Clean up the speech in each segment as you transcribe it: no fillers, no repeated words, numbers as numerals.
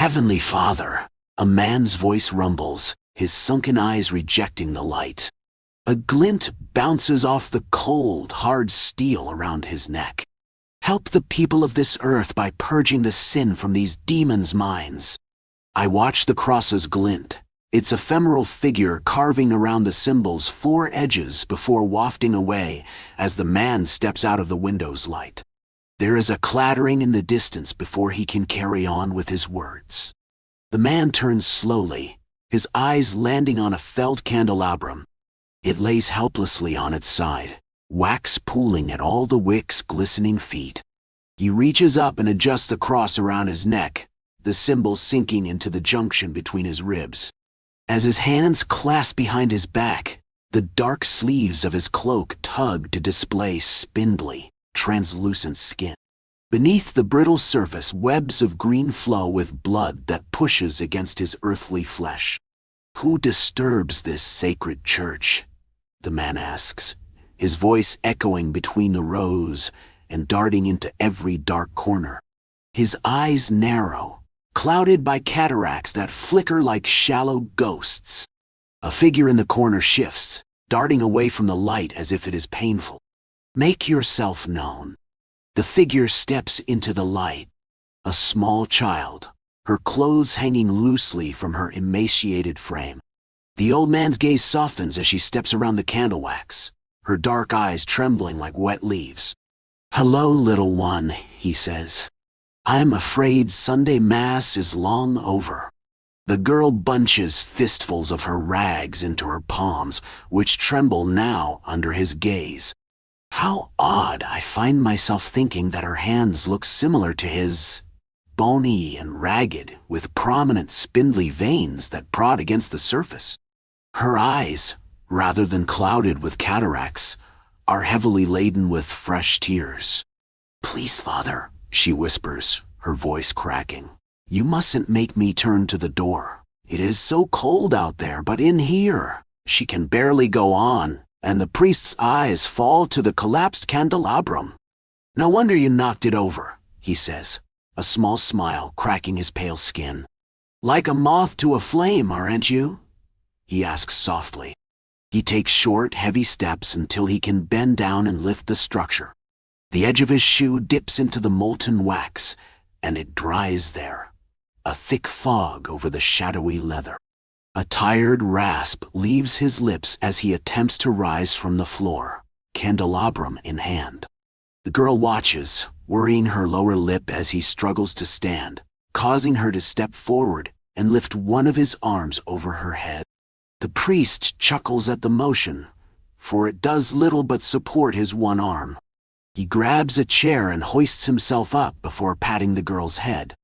Heavenly Father, a man's voice rumbles, his sunken eyes rejecting the light. A glint bounces off the cold, hard steel around his neck. Help the people of this earth by purging the sin from these demons' minds. I watch the cross's glint, its ephemeral figure carving around the symbol's four edges before wafting away as the man steps out of the window's light. There is a clattering in the distance before he can carry on with his words. The man turns slowly, his eyes landing on a felt candelabrum. It lays helplessly on its side, wax pooling at all the wick's glistening feet. He reaches up and adjusts the cross around his neck, the symbol sinking into the junction between his ribs. As his hands clasp behind his back, the dark sleeves of his cloak tug to display spindly, translucent skin. Beneath the brittle surface, webs of green flow with blood that pushes against his earthly flesh. Who disturbs this sacred church? The man asks, his voice echoing between the rows and darting into every dark corner. His eyes narrow, clouded by cataracts that flicker like shallow ghosts. A figure in the corner shifts, darting away from the light as if it is painful. Make yourself known. The figure steps into the light. A small child, her clothes hanging loosely from her emaciated frame. The old man's gaze softens as she steps around the candle wax, her dark eyes trembling like wet leaves. "Hello, little one," he says. "I'm afraid Sunday Mass is long over." The girl bunches fistfuls of her rags into her palms, which tremble now under his gaze. How odd, I find myself thinking that her hands look similar to his, bony and ragged, with prominent spindly veins that prod against the surface. Her eyes, rather than clouded with cataracts, are heavily laden with fresh tears. "Please, Father," she whispers, her voice cracking. "You mustn't make me turn to the door. It is so cold out there, but in here." She can barely go on, and the priest's eyes fall to the collapsed candelabrum. "No wonder you knocked it over," he says, a small smile cracking his pale skin. "Like a moth to a flame, aren't you?" he asks softly. He takes short, heavy steps until he can bend down and lift the structure. The edge of his shoe dips into the molten wax, and it dries there, a thick fog over the shadowy leather. A tired rasp leaves his lips as he attempts to rise from the floor, candelabrum in hand. The girl watches, worrying her lower lip as he struggles to stand, causing her to step forward and lift one of his arms over her head. The priest chuckles at the motion, for it does little but support his one arm. He grabs a chair and hoists himself up before patting the girl's head.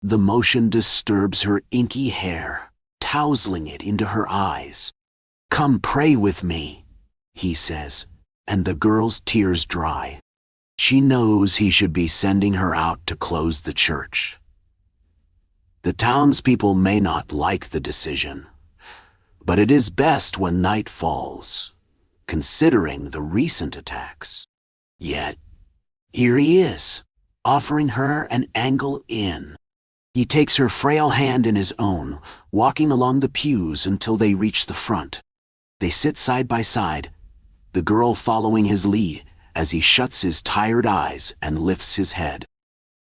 The motion disturbs her inky hair, tousling it into her eyes. "Come pray with me," he says, and the girl's tears dry. She knows he should be sending her out to close the church. The townspeople may not like the decision, but it is best when night falls, considering the recent attacks. Yet, here he is, offering her an angle in. He takes her frail hand in his own, walking along the pews until they reach the front. They sit side by side, the girl following his lead as he shuts his tired eyes and lifts his head.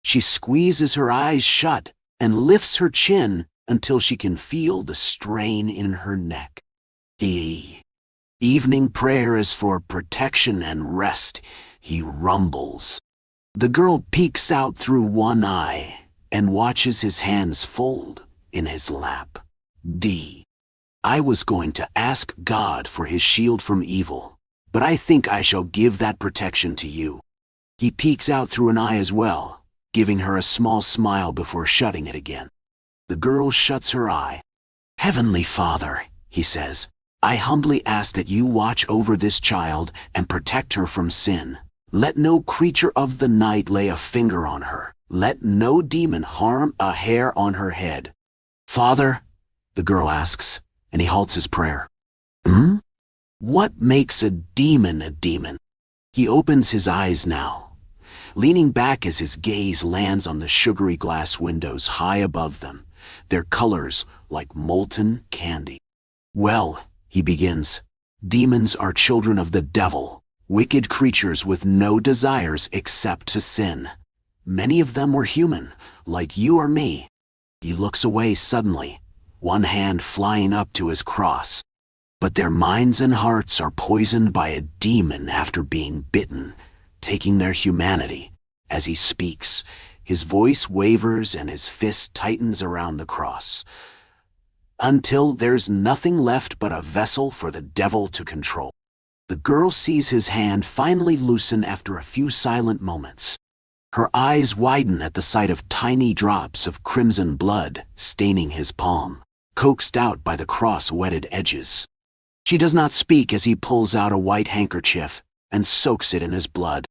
She squeezes her eyes shut and lifts her chin until she can feel the strain in her neck. Evening prayer is for protection and rest, he rumbles. The girl peeks out through one eye and watches his hands fold in his lap. I was going to ask God for his shield from evil, but I think I shall give that protection to you. He peeks out through an eye as well, giving her a small smile before shutting it again. The girl shuts her eye. "Heavenly Father," he says, "I humbly ask that you watch over this child and protect her from sin. Let no creature of the night lay a finger on her. Let no demon harm a hair on her head." "Father?" the girl asks, and he halts his prayer. What makes a demon a demon?" He opens his eyes now, leaning back as his gaze lands on the sugary glass windows high above them, their colors like molten candy. "Well," he begins, "demons are children of the devil, wicked creatures with no desires except to sin. Many of them were human, like you or me." He looks away suddenly, one hand flying up to his cross. "But their minds and hearts are poisoned by a demon after being bitten, taking their humanity." As he speaks, his voice wavers and his fist tightens around the cross, until there's nothing left but a vessel for the devil to control. The girl sees his hand finally loosen after a few silent moments. Her eyes widen at the sight of tiny drops of crimson blood staining his palm, coaxed out by the cross-wetted edges. She does not speak as he pulls out a white handkerchief and soaks it in his blood.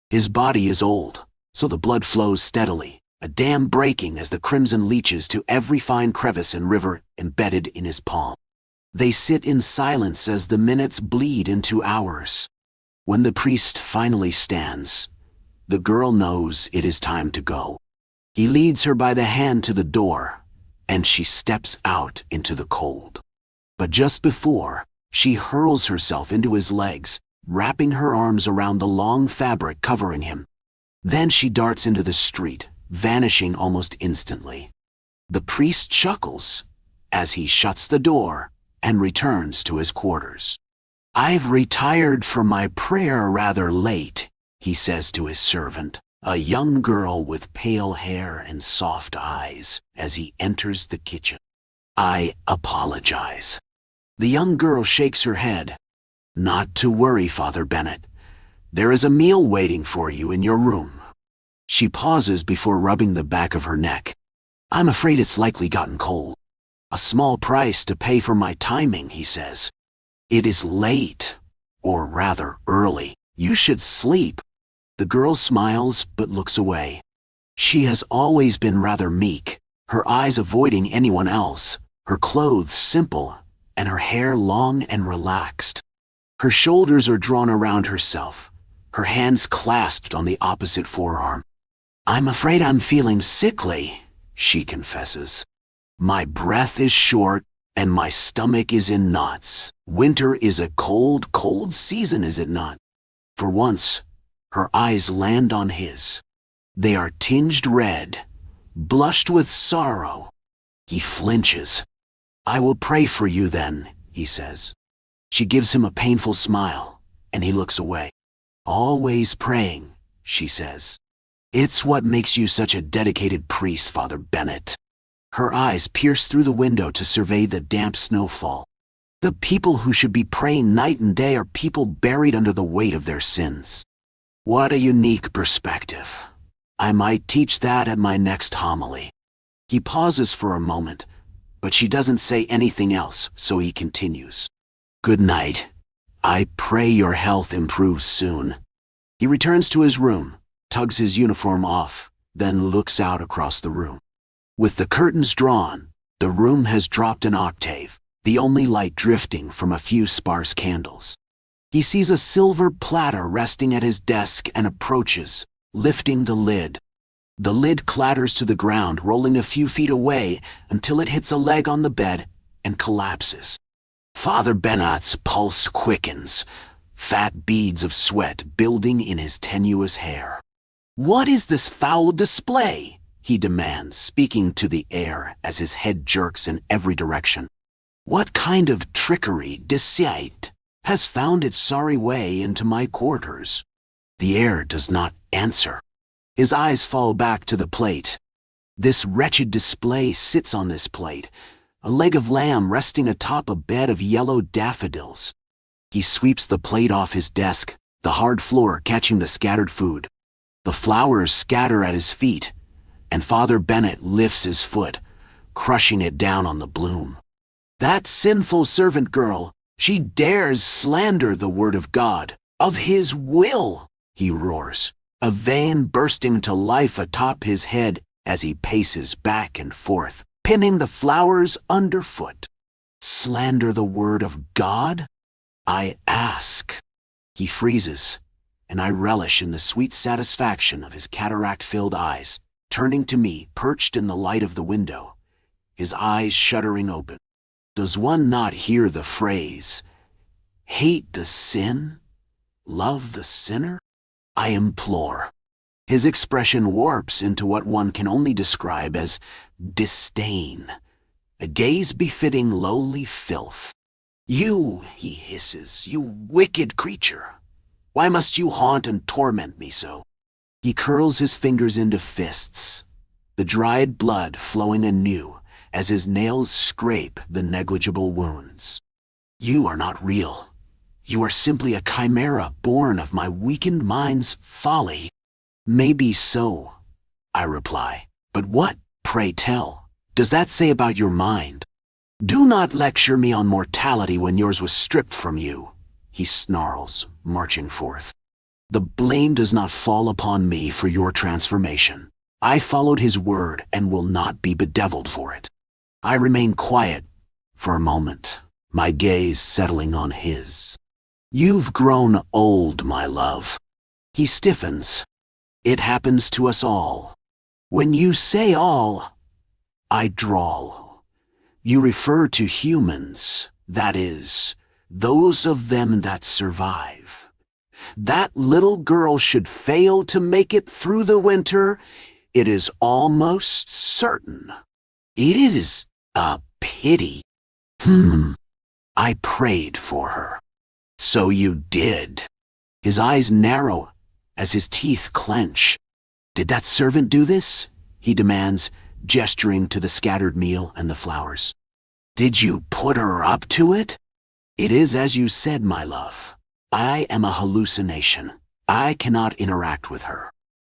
His body is old, so the blood flows steadily, a dam breaking as the crimson leaches to every fine crevice and river embedded in his palm. They sit in silence as the minutes bleed into hours. When the priest finally stands, the girl knows it is time to go. He leads her by the hand to the door, and she steps out into the cold. But just before, she hurls herself into his legs, wrapping her arms around the long fabric covering him. Then she darts into the street, vanishing almost instantly. The priest chuckles as he shuts the door and returns to his quarters. "I've retired from my prayer rather late," he says to his servant, a young girl with pale hair and soft eyes, as he enters the kitchen. "I apologize." The young girl shakes her head. "Not to worry, Father Bennett. There is a meal waiting for you in your room." She pauses before rubbing the back of her neck. "I'm afraid it's likely gotten cold." "A small price to pay for my timing," he says. "It is late, or rather early. You should sleep." The girl smiles but looks away. She has always been rather meek, her eyes avoiding anyone else, her clothes simple, and her hair long and relaxed. Her shoulders are drawn around herself, her hands clasped on the opposite forearm. "I'm afraid I'm feeling sickly," she confesses. "My breath is short, and my stomach is in knots. Winter is a cold, cold season, is it not?" For once, her eyes land on his. They are tinged red, blushed with sorrow. He flinches. "I will pray for you then," he says. She gives him a painful smile, and he looks away. "Always praying," she says. "It's what makes you such a dedicated priest, Father Bennett." Her eyes pierce through the window to survey the damp snowfall. The people who should be praying night and day are people buried under the weight of their sins. What a unique perspective. I might teach that at my next homily. He pauses for a moment, but she doesn't say anything else, so he continues. "Good night. I pray your health improves soon." He returns to his room, tugs his uniform off, then looks out across the room. With the curtains drawn, the room has dropped an octave, the only light drifting from a few sparse candles. He sees a silver platter resting at his desk and approaches, lifting the lid. The lid clatters to the ground, rolling a few feet away until it hits a leg on the bed and collapses. Father Bennett's pulse quickens, fat beads of sweat building in his tenuous hair. "What is this foul display?" he demands, speaking to the air as his head jerks in every direction. "What kind of trickery, deceit, has found its sorry way into my quarters?" The air does not answer. His eyes fall back to the plate. This wretched display sits on this plate, a leg of lamb resting atop a bed of yellow daffodils. He sweeps the plate off his desk, the hard floor catching the scattered food. The flowers scatter at his feet, and Father Bennett lifts his foot, crushing it down on the bloom. "That sinful servant girl, she dares slander the word of God, of his will," he roars, a vein bursting to life atop his head as he paces back and forth, pinning the flowers underfoot. "Slander the word of God? I ask." He freezes, and I relish in the sweet satisfaction of his cataract-filled eyes, turning to me perched in the light of the window. his eyes shuddering open. Does one not hear the phrase, hate the sin, love the sinner? I implore. His expression warps into what one can only describe as disdain, a gaze befitting lowly filth. You, he hisses, you wicked creature. Why must you haunt and torment me so? He curls his fingers into fists, the dried blood flowing anew as his nails scrape the negligible wounds. You are not real. You are simply a chimera born of my weakened mind's folly. Maybe so, I reply. But what, pray tell, does that say about your mind? Do not lecture me on mortality when yours was stripped from you, he snarls, marching forth. The blame does not fall upon me for your transformation. I followed his word and will not be bedeviled for it. I remain quiet for a moment, my gaze settling on his. You've grown old, my love. He stiffens. It happens to us all. When you say all, I drawl. You refer to humans, that is, those of them that survive. That little girl should fail to make it through the winter, it is almost certain. It is a pity. I prayed for her. So you did. His eyes narrow as his teeth clench. Did that servant do this? He demands, gesturing to the scattered meal and the flowers. Did you put her up to it? It is as you said, my love. I am a hallucination. I cannot interact with her.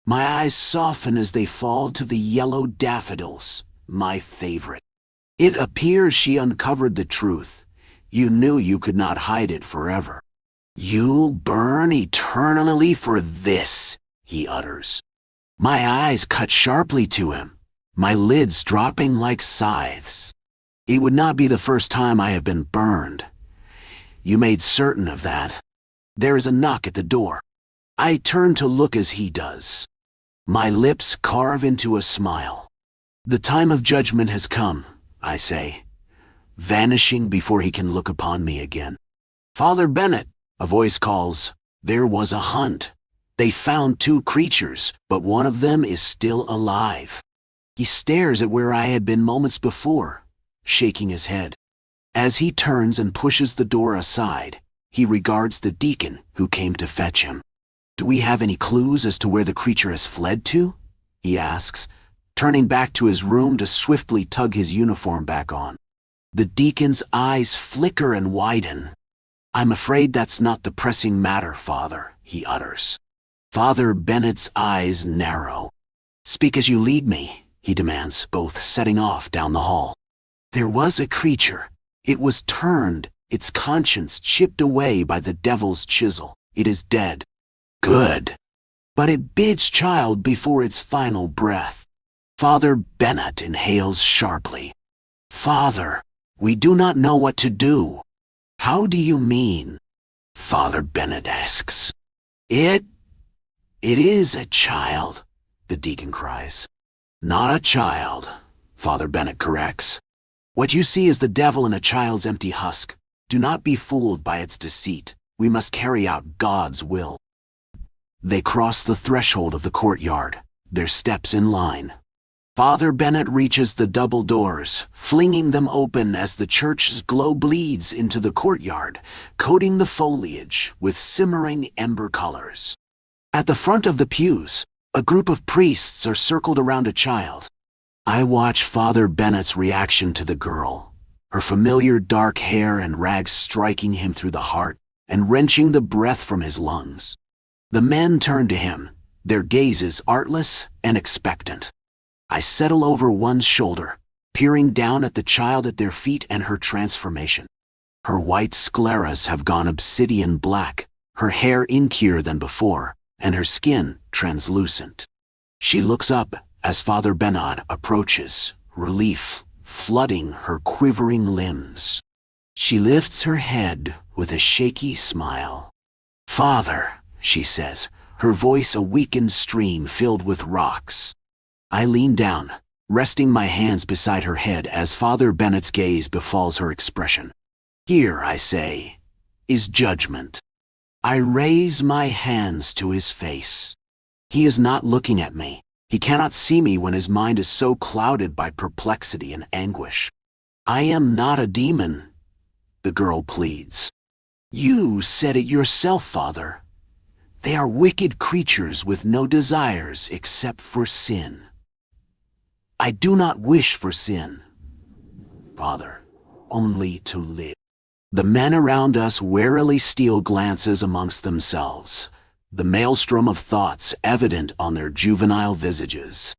My eyes soften as they fall to the yellow daffodils, my favorite. It appears she uncovered the truth. You knew you could not hide it forever. You'll burn eternally for this, he utters. My eyes cut sharply to him, my lids dropping like scythes. It would not be the first time I have been burned. You made certain of that. There is a knock at the door. I turn to look as he does. My lips carve into a smile. The time of judgment has come, I say, vanishing before he can look upon me again. Father Bennett, a voice calls. There was a hunt. They found 2 creatures, but one of them is still alive. He stares at where I had been moments before, shaking his head. As he turns and pushes the door aside, he regards the deacon who came to fetch him. Do we have any clues as to where the creature has fled to? He asks, turning back to his room to swiftly tug his uniform back on. The deacon's eyes flicker and widen. I'm afraid that's not the pressing matter, Father, he utters. Father Bennett's eyes narrow. Speak as you lead me, he demands, both setting off down the hall. There was a creature. It was turned, its conscience chipped away by the devil's chisel. It is dead. Good. But it bids child before its final breath. Father Bennett inhales sharply. Father, we do not know what to do. How do you mean? Father Bennett asks. It is a child, the deacon cries. Not a child, Father Bennett corrects. What you see is the devil in a child's empty husk. Do not be fooled by its deceit. We must carry out God's will. They cross the threshold of the courtyard, their steps in line. Father Bennett reaches the double doors, flinging them open as the church's glow bleeds into the courtyard, coating the foliage with simmering ember colors. At the front of the pews, a group of priests are circled around a child. I watch Father Bennett's reaction to the girl, her familiar dark hair and rags striking him through the heart and wrenching the breath from his lungs. The men turn to him, their gazes artless and expectant. I settle over one's shoulder, peering down at the child at their feet and her transformation. Her white scleras have gone obsidian black, her hair inkier than before, and her skin translucent. She looks up as Father Bennett approaches, relief flooding her quivering limbs. She lifts her head with a shaky smile. Father, she says, her voice a weakened stream filled with rocks. I lean down, resting my hands beside her head as Father Bennett's gaze befalls her expression. Here, I say, is judgment. I raise my hands to his face. He is not looking at me. He cannot see me when his mind is so clouded by perplexity and anguish. I am not a demon, the girl pleads. You said it yourself, Father. They are wicked creatures with no desires except for sin. I do not wish for sin, Father, only to live. The men around us warily steal glances amongst themselves, the maelstrom of thoughts evident on their juvenile visages.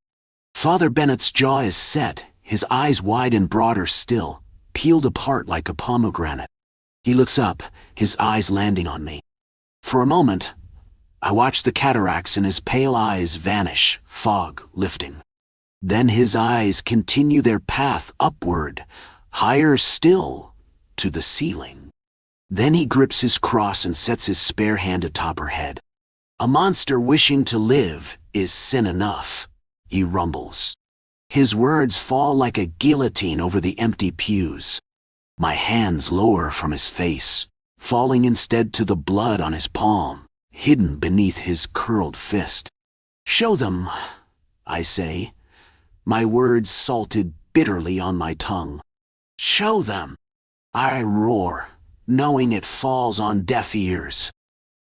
Father Bennett's jaw is set, his eyes wide and broader still, peeled apart like a pomegranate. He looks up, his eyes landing on me. For a moment, I watch the cataracts in his pale eyes vanish, fog lifting. Then his eyes continue their path upward, higher still, to the ceiling. Then he grips his cross and sets his spare hand atop her head. A monster wishing to live is sin enough, he rumbles. His words fall like a guillotine over the empty pews. My hands lower from his face, falling instead to the blood on his palm, hidden beneath his curled fist. Show them, I say, my words salted bitterly on my tongue. Show them, I roar, knowing it falls on deaf ears.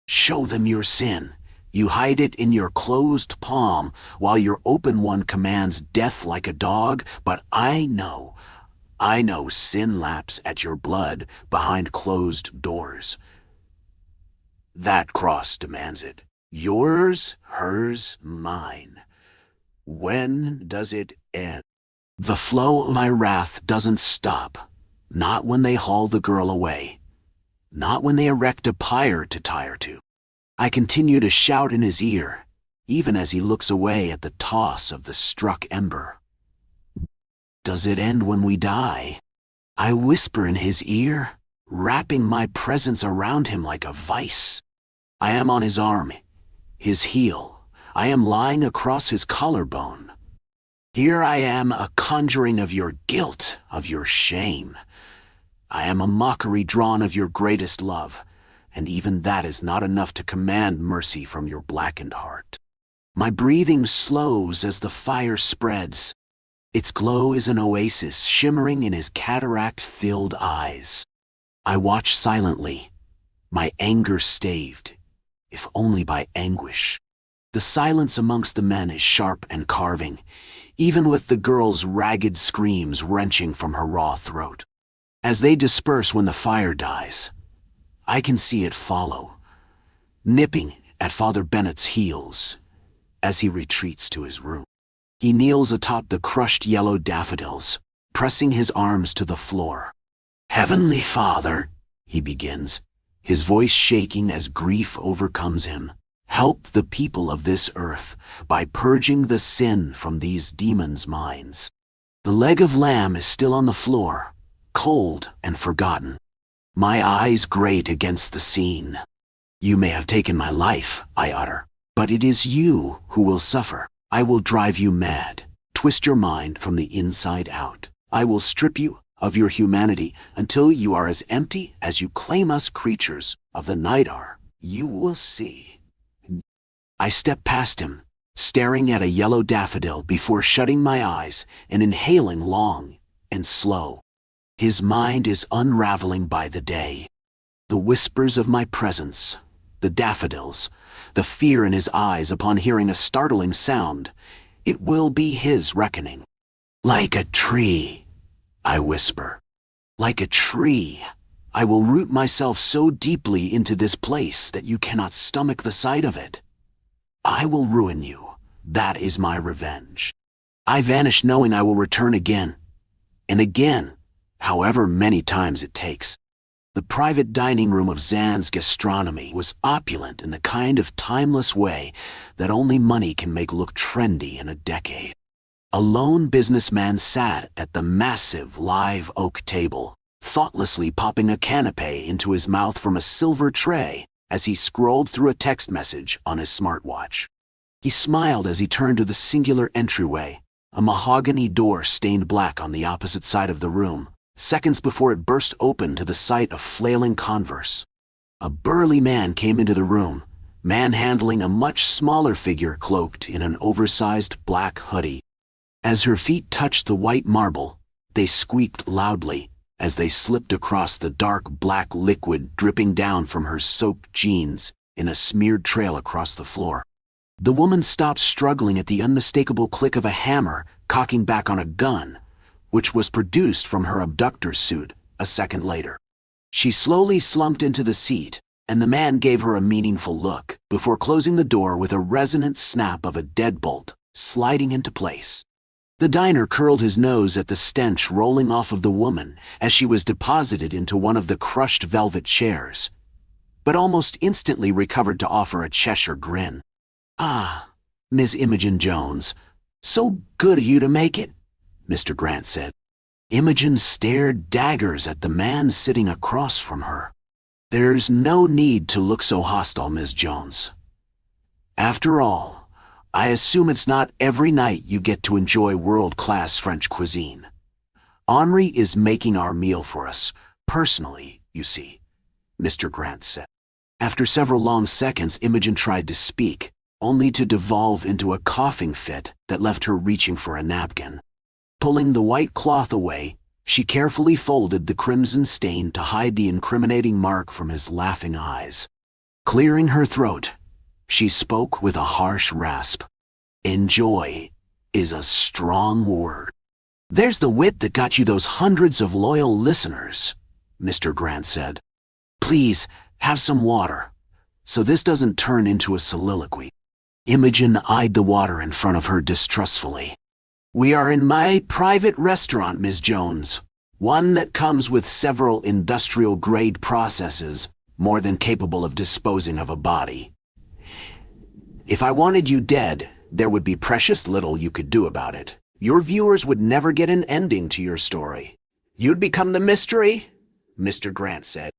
Show them your sin. You hide it in your closed palm, while your open one commands death like a dog, but I know sin laps at your blood behind closed doors. That cross demands it. Yours, hers, mine. When does it end? The flow of my wrath doesn't stop. Not when they haul the girl away. Not when they erect a pyre to tie her to. I continue to shout in his ear, even as he looks away at the toss of the struck ember. Does it end when we die? I whisper in his ear, wrapping my presence around him like a vice. I am on his arm, his heel. I am lying across his collarbone. Here I am, a conjuring of your guilt, of your shame. I am a mockery drawn of your greatest love, and even that is not enough to command mercy from your blackened heart. My breathing slows as the fire spreads. Its glow is an oasis shimmering in his cataract-filled eyes. I watch silently, my anger staved, if only by anguish. The silence amongst the men is sharp and carving, even with the girl's ragged screams wrenching from her raw throat. As they disperse when the fire dies, I can see it follow, nipping at Father Bennett's heels as he retreats to his room. He kneels atop the crushed yellow daffodils, pressing his arms to the floor. Heavenly Father, he begins, his voice shaking as grief overcomes him. Help the people of this earth by purging the sin from these demons' minds. The leg of lamb is still on the floor, cold and forgotten. My eyes grate against the scene. You may have taken my life, I utter, but it is you who will suffer. I will drive you mad, twist your mind from the inside out. I will strip you of your humanity until you are as empty as you claim us creatures of the night are. You will see. I step past him, staring at a yellow daffodil before shutting my eyes and inhaling long and slow. His mind is unraveling by the day. The whispers of my presence, the daffodils, the fear in his eyes upon hearing a startling sound, it will be his reckoning. Like a tree, I whisper. Like a tree, I will root myself so deeply into this place that you cannot stomach the sight of it. I will ruin you. That is my revenge. I vanish knowing I will return again, and again, however many times it takes. The private dining room of Zan's gastronomy was opulent in the kind of timeless way that only money can make look trendy in a decade. A lone businessman sat at the massive live oak table, thoughtlessly popping a canapé into his mouth from a silver tray as he scrolled through a text message on his smartwatch. He smiled as he turned to the singular entryway, a mahogany door stained black on the opposite side of the room, seconds before it burst open to the sight of flailing Converse. A burly man came into the room, manhandling a much smaller figure cloaked in an oversized black hoodie. As her feet touched the white marble, they squeaked loudly as they slipped across the dark black liquid dripping down from her soaked jeans in a smeared trail across the floor. The woman stopped struggling at the unmistakable click of a hammer cocking back on a gun, which was produced from her abductor's suit a second later. She slowly slumped into the seat, and the man gave her a meaningful look before closing the door with a resonant snap of a deadbolt sliding into place. The diner curled his nose at the stench rolling off of the woman as she was deposited into one of the crushed velvet chairs, but almost instantly recovered to offer a Cheshire grin. "Ah, Miss Imogen Jones, so good of you to make it," Mr. Grant said. Imogen stared daggers at the man sitting across from her. "There's no need to look so hostile, Miss Jones. After all, I assume it's not every night you get to enjoy world-class French cuisine. Henri is making our meal for us, personally, you see," Mr. Grant said. After several long seconds, Imogen tried to speak, only to devolve into a coughing fit that left her reaching for a napkin. Pulling the white cloth away, she carefully folded the crimson stain to hide the incriminating mark from his laughing eyes. Clearing her throat, she spoke with a harsh rasp. "Enjoy is a strong word. There's the wit that got you those hundreds of loyal listeners," Mr. Grant said. "Please, have some water, so this doesn't turn into a soliloquy." Imogen eyed the water in front of her distrustfully. "We are in my private restaurant, Miss Jones, one that comes with several industrial-grade processes more than capable of disposing of a body. If I wanted you dead, there would be precious little you could do about it. Your viewers would never get an ending to your story. You'd become the mystery," Mr. Grant said.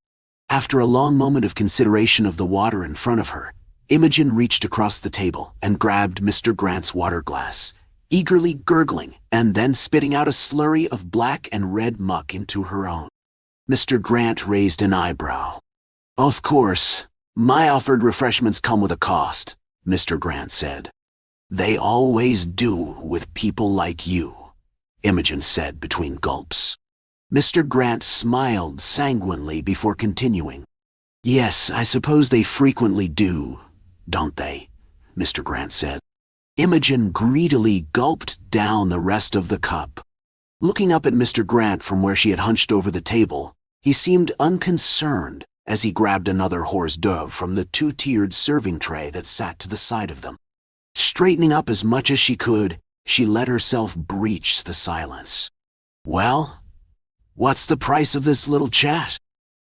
After a long moment of consideration of the water in front of her, Imogen reached across the table and grabbed Mr. Grant's water glass, eagerly gurgling and then spitting out a slurry of black and red muck into her own. Mr. Grant raised an eyebrow. "Of course, my offered refreshments come with a cost," Mr. Grant said. "They always do with people like you," Imogen said between gulps. Mr. Grant smiled sanguinely before continuing. "Yes, I suppose they frequently do, don't they?" Mr. Grant said. Imogen greedily gulped down the rest of the cup. Looking up at Mr. Grant from where she had hunched over the table, he seemed unconcerned as he grabbed another hors d'oeuvre from the two-tiered serving tray that sat to the side of them. Straightening up as much as she could, she let herself breach the silence. "Well, what's the price of this little chat?"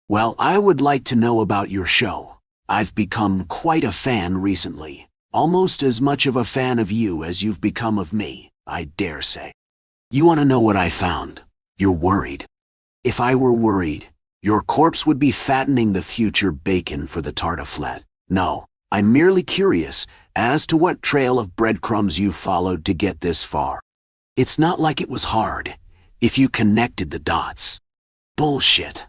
"Well, I would like to know about your show. I've become quite a fan recently. Almost as much of a fan of you as you've become of me, I dare say. You want to know what I found? You're worried. If I were worried, your corpse would be fattening the future bacon for the tartiflette. No, I'm merely curious as to what trail of breadcrumbs you followed to get this far. It's not like it was hard, if you connected the dots. Bullshit.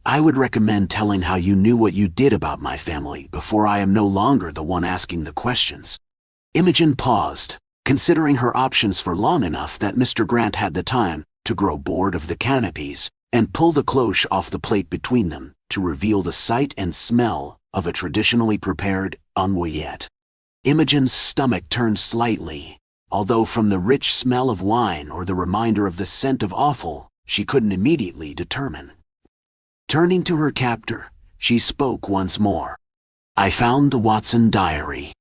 I would recommend telling how you knew what you did about my family before I am no longer the one asking the questions." Imogen paused, considering her options for long enough that Mr. Grant had the time to grow bored of the canopies and pull the cloche off the plate between them to reveal the sight and smell of a traditionally prepared ennuyette. Imogen's stomach turned slightly, although from the rich smell of wine or the reminder of the scent of offal, she couldn't immediately determine. Turning to her captor, she spoke once more. "I found the Watson diary.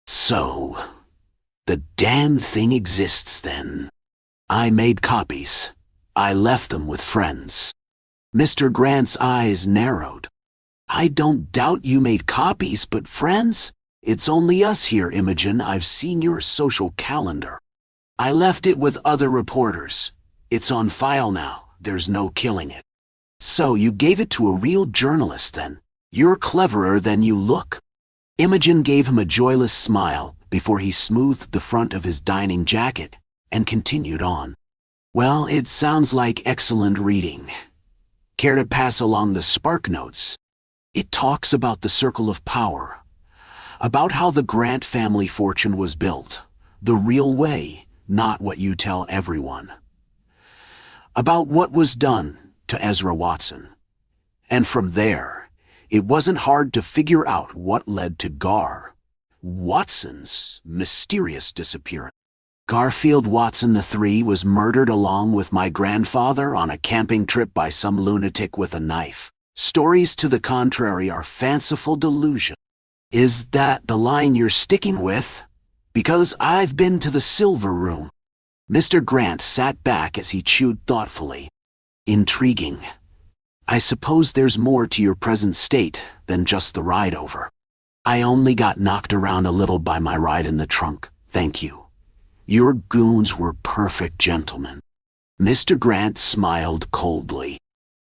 So, the damn thing exists then. I made copies. I left them with friends." Mr. Grant's eyes narrowed. "I don't doubt you made copies, but friends? It's only us here, Imogen. I've seen your social calendar. I left it with other reporters. It's on file now. There's no killing it." "So you gave it to a real journalist then? You're cleverer than you look." Imogen gave him a joyless smile before he smoothed the front of his dining jacket and continued on. Well, it sounds like excellent reading. Care to pass along the spark notes? It talks about the circle of power, about how the Grant family fortune was built, the real way, not what you tell everyone. About what was done to Ezra Watson. And from there, it wasn't hard to figure out what led to Watson's mysterious disappearance. Garfield Watson III was murdered along with my grandfather on a camping trip by some lunatic with a knife. Stories to the contrary are fanciful delusion. Is that the line you're sticking with? Because I've been to the Silver Room. Mr. Grant sat back as he chewed thoughtfully. Intriguing. I suppose there's more to your present state than just the ride over. I only got knocked around a little by my ride in the trunk, thank you. Your goons were perfect gentlemen. Mr. Grant smiled coldly.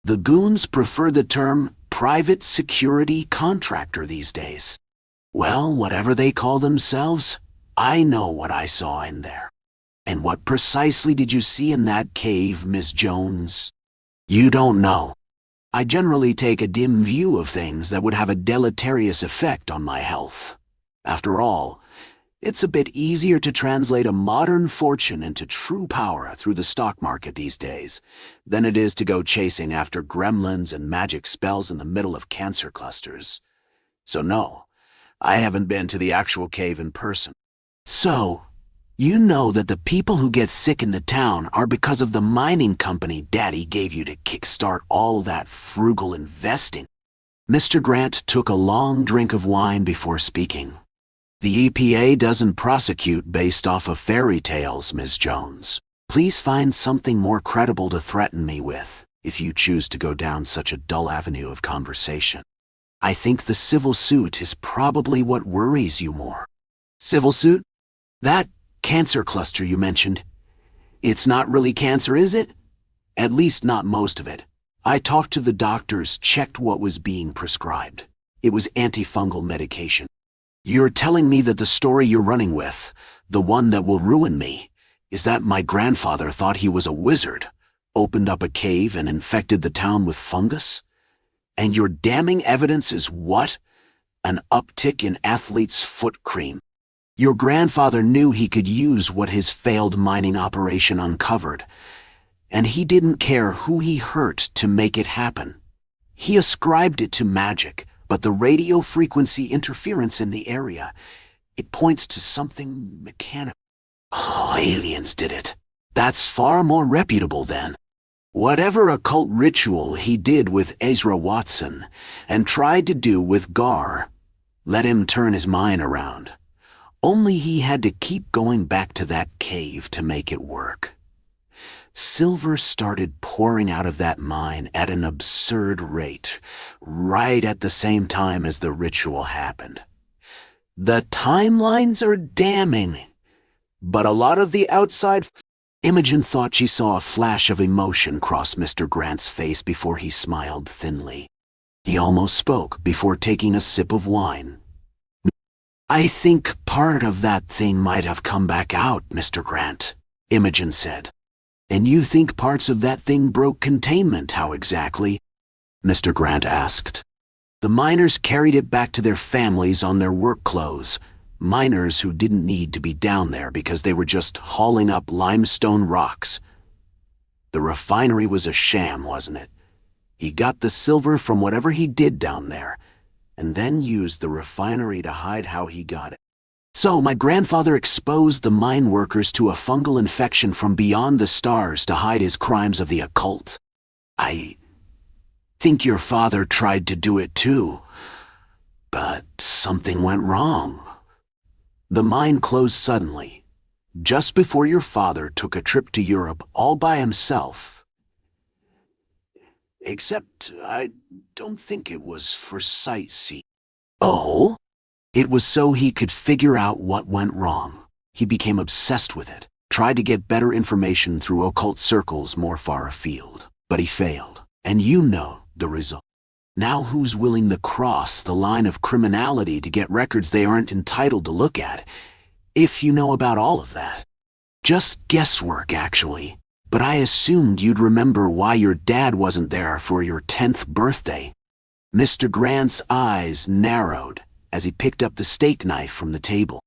The goons prefer the term private security contractor these days. Well, whatever they call themselves, I know what I saw in there. And what precisely did you see in that cave, Miss Jones? You don't know. I generally take a dim view of things that would have a deleterious effect on my health. After all, it's a bit easier to translate a modern fortune into true power through the stock market these days than it is to go chasing after gremlins and magic spells in the middle of cancer clusters. So no, I haven't been to the actual cave in person. So, you know that the people who get sick in the town are because of the mining company Daddy gave you to kickstart all that frugal investing. Mr. Grant took a long drink of wine before speaking. The EPA doesn't prosecute based off of fairy tales, Ms. Jones. Please find something more credible to threaten me with, if you choose to go down such a dull avenue of conversation. I think the civil suit is probably what worries you more. Civil suit? That cancer cluster you mentioned. It's not really cancer, is it? At least not most of it. I talked to the doctors, checked what was being prescribed. It was antifungal medication. You're telling me that the story you're running with, the one that will ruin me, is that my grandfather thought he was a wizard, opened up a cave and infected the town with fungus? And your damning evidence is what? An uptick in athlete's foot cream. Your grandfather knew he could use what his failed mining operation uncovered, and he didn't care who he hurt to make it happen. He ascribed it to magic, but the radio frequency interference in the area, it points to something mechanical. Oh, aliens did it. That's far more reputable then. Whatever occult ritual he did with Ezra Watson and tried to do with Gar, let him turn his mind around. Only he had to keep going back to that cave to make it work. Silver started pouring out of that mine at an absurd rate, right at the same time as the ritual happened. The timelines are damning, but a lot of the outside... Imogen thought she saw a flash of emotion cross Mr. Grant's face before he smiled thinly. He almost spoke before taking a sip of wine. I think part of that thing might have come back out, Mr. Grant, Imogen said. And you think parts of that thing broke containment, how exactly? Mr. Grant asked. The miners carried it back to their families on their work clothes. Miners who didn't need to be down there because they were just hauling up limestone rocks. The refinery was a sham, wasn't it? He got the silver from whatever he did down there, and then used the refinery to hide how he got it. So my grandfather exposed the mine workers to a fungal infection from beyond the stars to hide his crimes of the occult. I think your father tried to do it too, but something went wrong. The mine closed suddenly, just before your father took a trip to Europe all by himself. Except I don't think it was for sightseeing. Oh? It was so he could figure out what went wrong. He became obsessed with it, tried to get better information through occult circles more far afield. But he failed, and you know the result. Now who's willing to cross the line of criminality to get records they aren't entitled to look at, if you know about all of that? Just guesswork, actually. But I assumed you'd remember why your dad wasn't there for your 10th birthday. Mr. Grant's eyes narrowed as he picked up the steak knife from the table.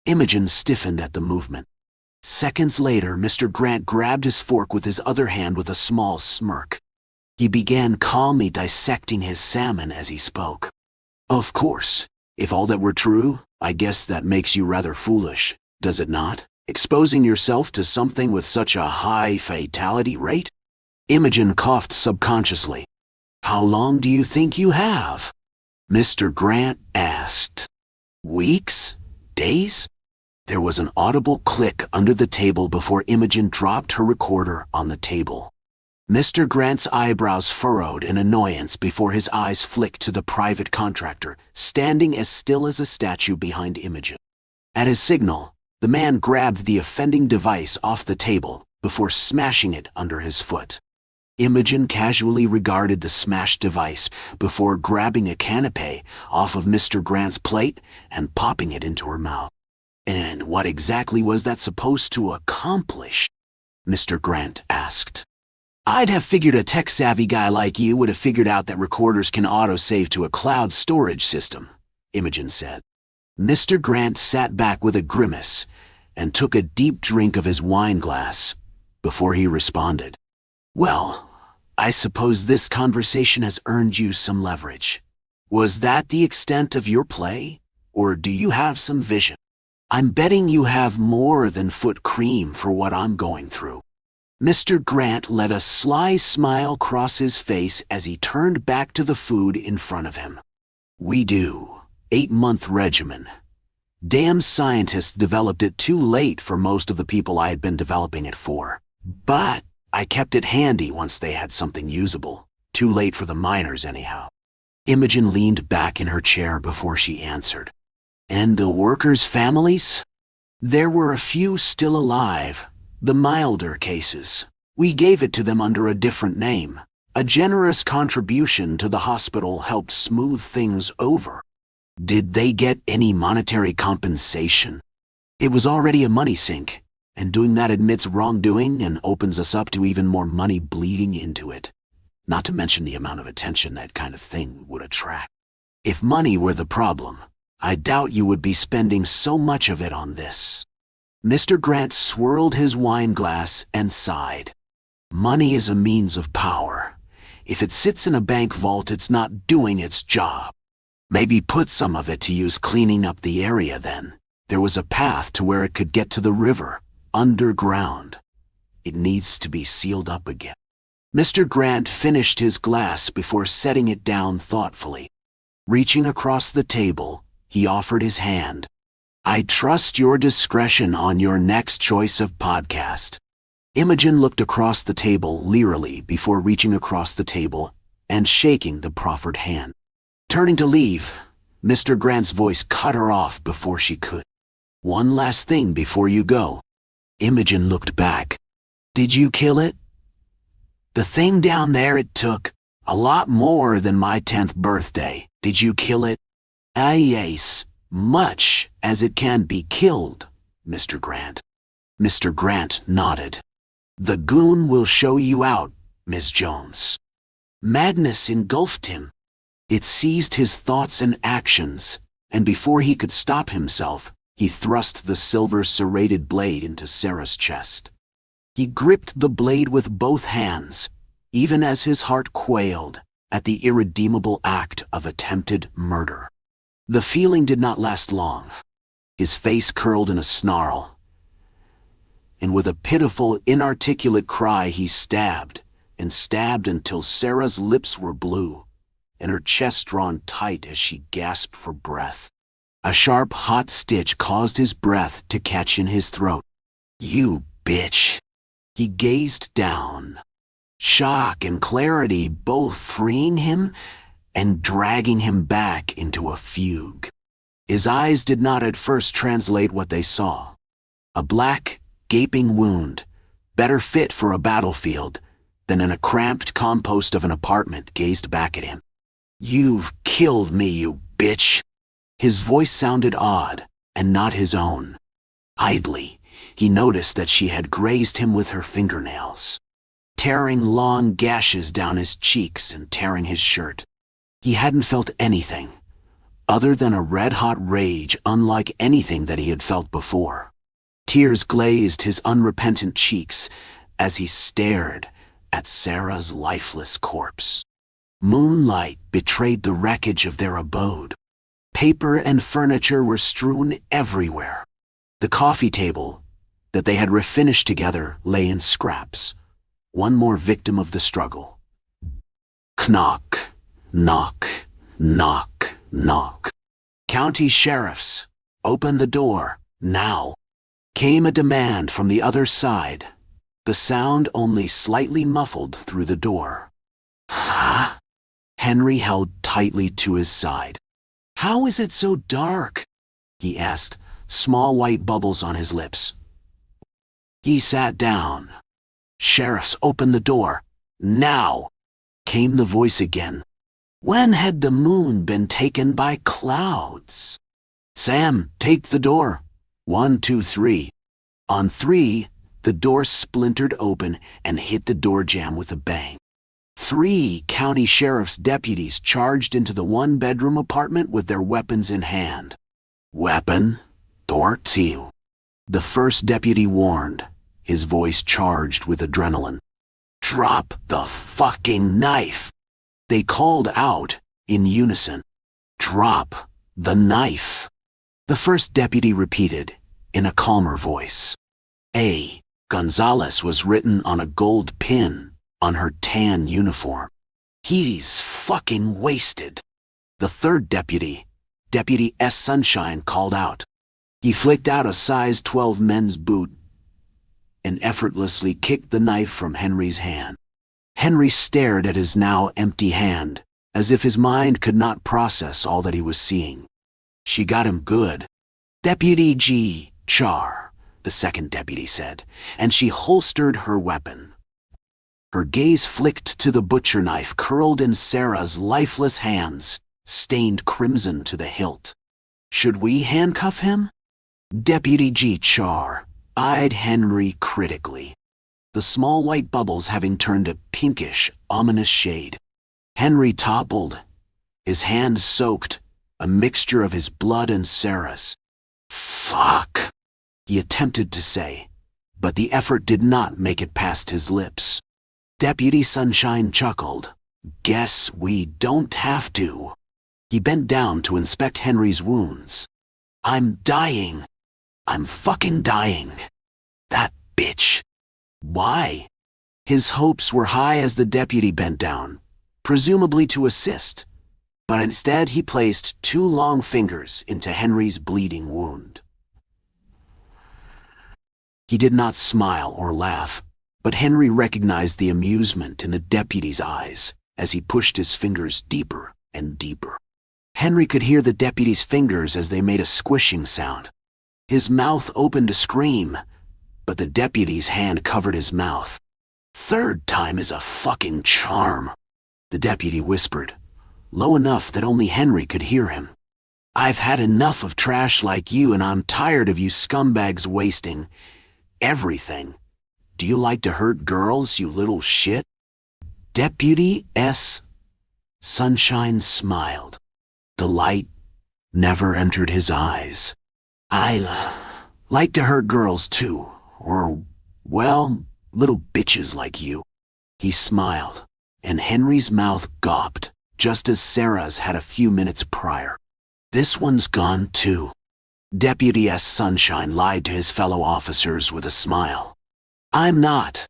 Imogen stiffened at the movement. Seconds later, Mr. Grant grabbed his fork with his other hand with a small smirk. He began calmly dissecting his salmon as he spoke. Of course, if all that were true, I guess that makes you rather foolish, does it not? Exposing yourself to something with such a high fatality rate? Imogen coughed subconsciously. How long do you think you have? Mr. Grant asked. Weeks? Days? There was an audible click under the table before Imogen dropped her recorder on the table. Mr. Grant's eyebrows furrowed in annoyance before his eyes flicked to the private contractor, standing as still as a statue behind Imogen. At his signal, the man grabbed the offending device off the table before smashing it under his foot. Imogen casually regarded the smashed device before grabbing a canapé off of Mr. Grant's plate and popping it into her mouth. And what exactly was that supposed to accomplish? Mr. Grant asked. I'd have figured a tech-savvy guy like you would have figured out that recorders can auto-save to a cloud storage system, Imogen said. Mr. Grant sat back with a grimace and took a deep drink of his wine glass before he responded. Well, I suppose this conversation has earned you some leverage. Was that the extent of your play, or do you have some vision? I'm betting you have more than foot cream for what I'm going through. Mr. Grant let a sly smile cross his face as he turned back to the food in front of him. We do. 8-month regimen. Damn scientists developed it too late for most of the people I had been developing it for. But I kept it handy once they had something usable. Too late for the miners anyhow. Imogen leaned back in her chair before she answered. And the workers' families? There were a few still alive. The milder cases. We gave it to them under a different name. A generous contribution to the hospital helped smooth things over. Did they get any monetary compensation? It was already a money sink, and doing that admits wrongdoing and opens us up to even more money bleeding into it. Not to mention the amount of attention that kind of thing would attract. If money were the problem, I doubt you would be spending so much of it on this. Mr. Grant swirled his wine glass and sighed. Money is a means of power. If it sits in a bank vault, it's not doing its job. Maybe put some of it to use cleaning up the area then. There was a path to where it could get to the river, underground. It needs to be sealed up again. Mr. Grant finished his glass before setting it down thoughtfully. Reaching across the table, he offered his hand. I trust your discretion on your next choice of podcast. Imogen looked across the table leerily before reaching across the table and shaking the proffered hand. Turning to leave, Mr. Grant's voice cut her off before she could. One last thing before you go. Imogen looked back. Did you kill it? The thing down there, it took a lot more than my 10th birthday. Did you kill it? Yes. Much as it can be killed, Mr. Grant. Mr. Grant nodded. The goon will show you out, Miss Jones. Madness engulfed him. It seized his thoughts and actions, and before he could stop himself, he thrust the silver serrated blade into Sarah's chest. He gripped the blade with both hands, even as his heart quailed at the irredeemable act of attempted murder. The feeling did not last long. His face curled in a snarl, and with a pitiful, inarticulate cry he stabbed and stabbed until Sarah's lips were blue and her chest drawn tight as she gasped for breath. A sharp, hot stitch caused his breath to catch in his throat. You bitch! He gazed down, shock and clarity both freeing him and dragging him back into a fugue. His eyes did not at first translate what they saw. A black, gaping wound, better fit for a battlefield than in a cramped compost of an apartment, gazed back at him. You've killed me, you bitch! His voice sounded odd, and not his own. Idly, he noticed that she had grazed him with her fingernails, tearing long gashes down his cheeks and tearing his shirt. He hadn't felt anything other than a red-hot rage unlike anything that he had felt before. Tears glazed his unrepentant cheeks as he stared at Sarah's lifeless corpse. Moonlight betrayed the wreckage of their abode. Paper and furniture were strewn everywhere. The coffee table that they had refinished together lay in scraps. One more victim of the struggle. Knock, knock, knock, knock. County sheriffs, open the door, now. Came a demand from the other side, the sound only slightly muffled through the door. Huh? Henry held tightly to his side. How is it so dark? He asked, small white bubbles on his lips. He sat down. Sheriffs, open the door, now, came the voice again. When had the moon been taken by clouds? Sam, take the door. 1, 2, 3. On 3, the door splintered open and hit the door jamb with a bang. 3 county sheriff's deputies charged into the one-bedroom apartment with their weapons in hand. Weapon? Door to. The first deputy warned, his voice charged with adrenaline. Drop the fucking knife. They called out, in unison. Drop the knife. The first deputy repeated, in a calmer voice. A. Gonzalez was written on a gold pin on her tan uniform. He's fucking wasted. The third deputy, Deputy S. Sunshine, called out. He flicked out a size 12 men's boot and effortlessly kicked the knife from Henry's hand. Henry stared at his now empty hand, as if his mind could not process all that he was seeing. She got him good. Deputy G. Char, the second deputy said, and she holstered her weapon. Her gaze flicked to the butcher knife curled in Sarah's lifeless hands, stained crimson to the hilt. Should we handcuff him? Deputy G. Char eyed Henry critically, the small white bubbles having turned a pinkish, ominous shade. Henry toppled, his hands soaked, a mixture of his blood and Sarah's. Fuck, he attempted to say, but the effort did not make it past his lips. Deputy Sunshine chuckled. Guess we don't have to. He bent down to inspect Henry's wounds. I'm dying. I'm fucking dying. That bitch. Why? His hopes were high as the deputy bent down, presumably to assist, but instead he placed 2 long fingers into Henry's bleeding wound. He did not smile or laugh, but Henry recognized the amusement in the deputy's eyes as he pushed his fingers deeper and deeper. Henry could hear the deputy's fingers as they made a squishing sound. His mouth opened to scream, but the deputy's hand covered his mouth. Third time is a fucking charm, the deputy whispered, low enough that only Henry could hear him. I've had enough of trash like you, and I'm tired of you scumbags wasting everything. Do you like to hurt girls, you little shit? Deputy S. Sunshine smiled. The light never entered his eyes. I like to hurt girls too, or, well, little bitches like you. He smiled, and Henry's mouth gawped, just as Sarah's had a few minutes prior. This one's gone too. Deputy S. Sunshine lied to his fellow officers with a smile. I'm not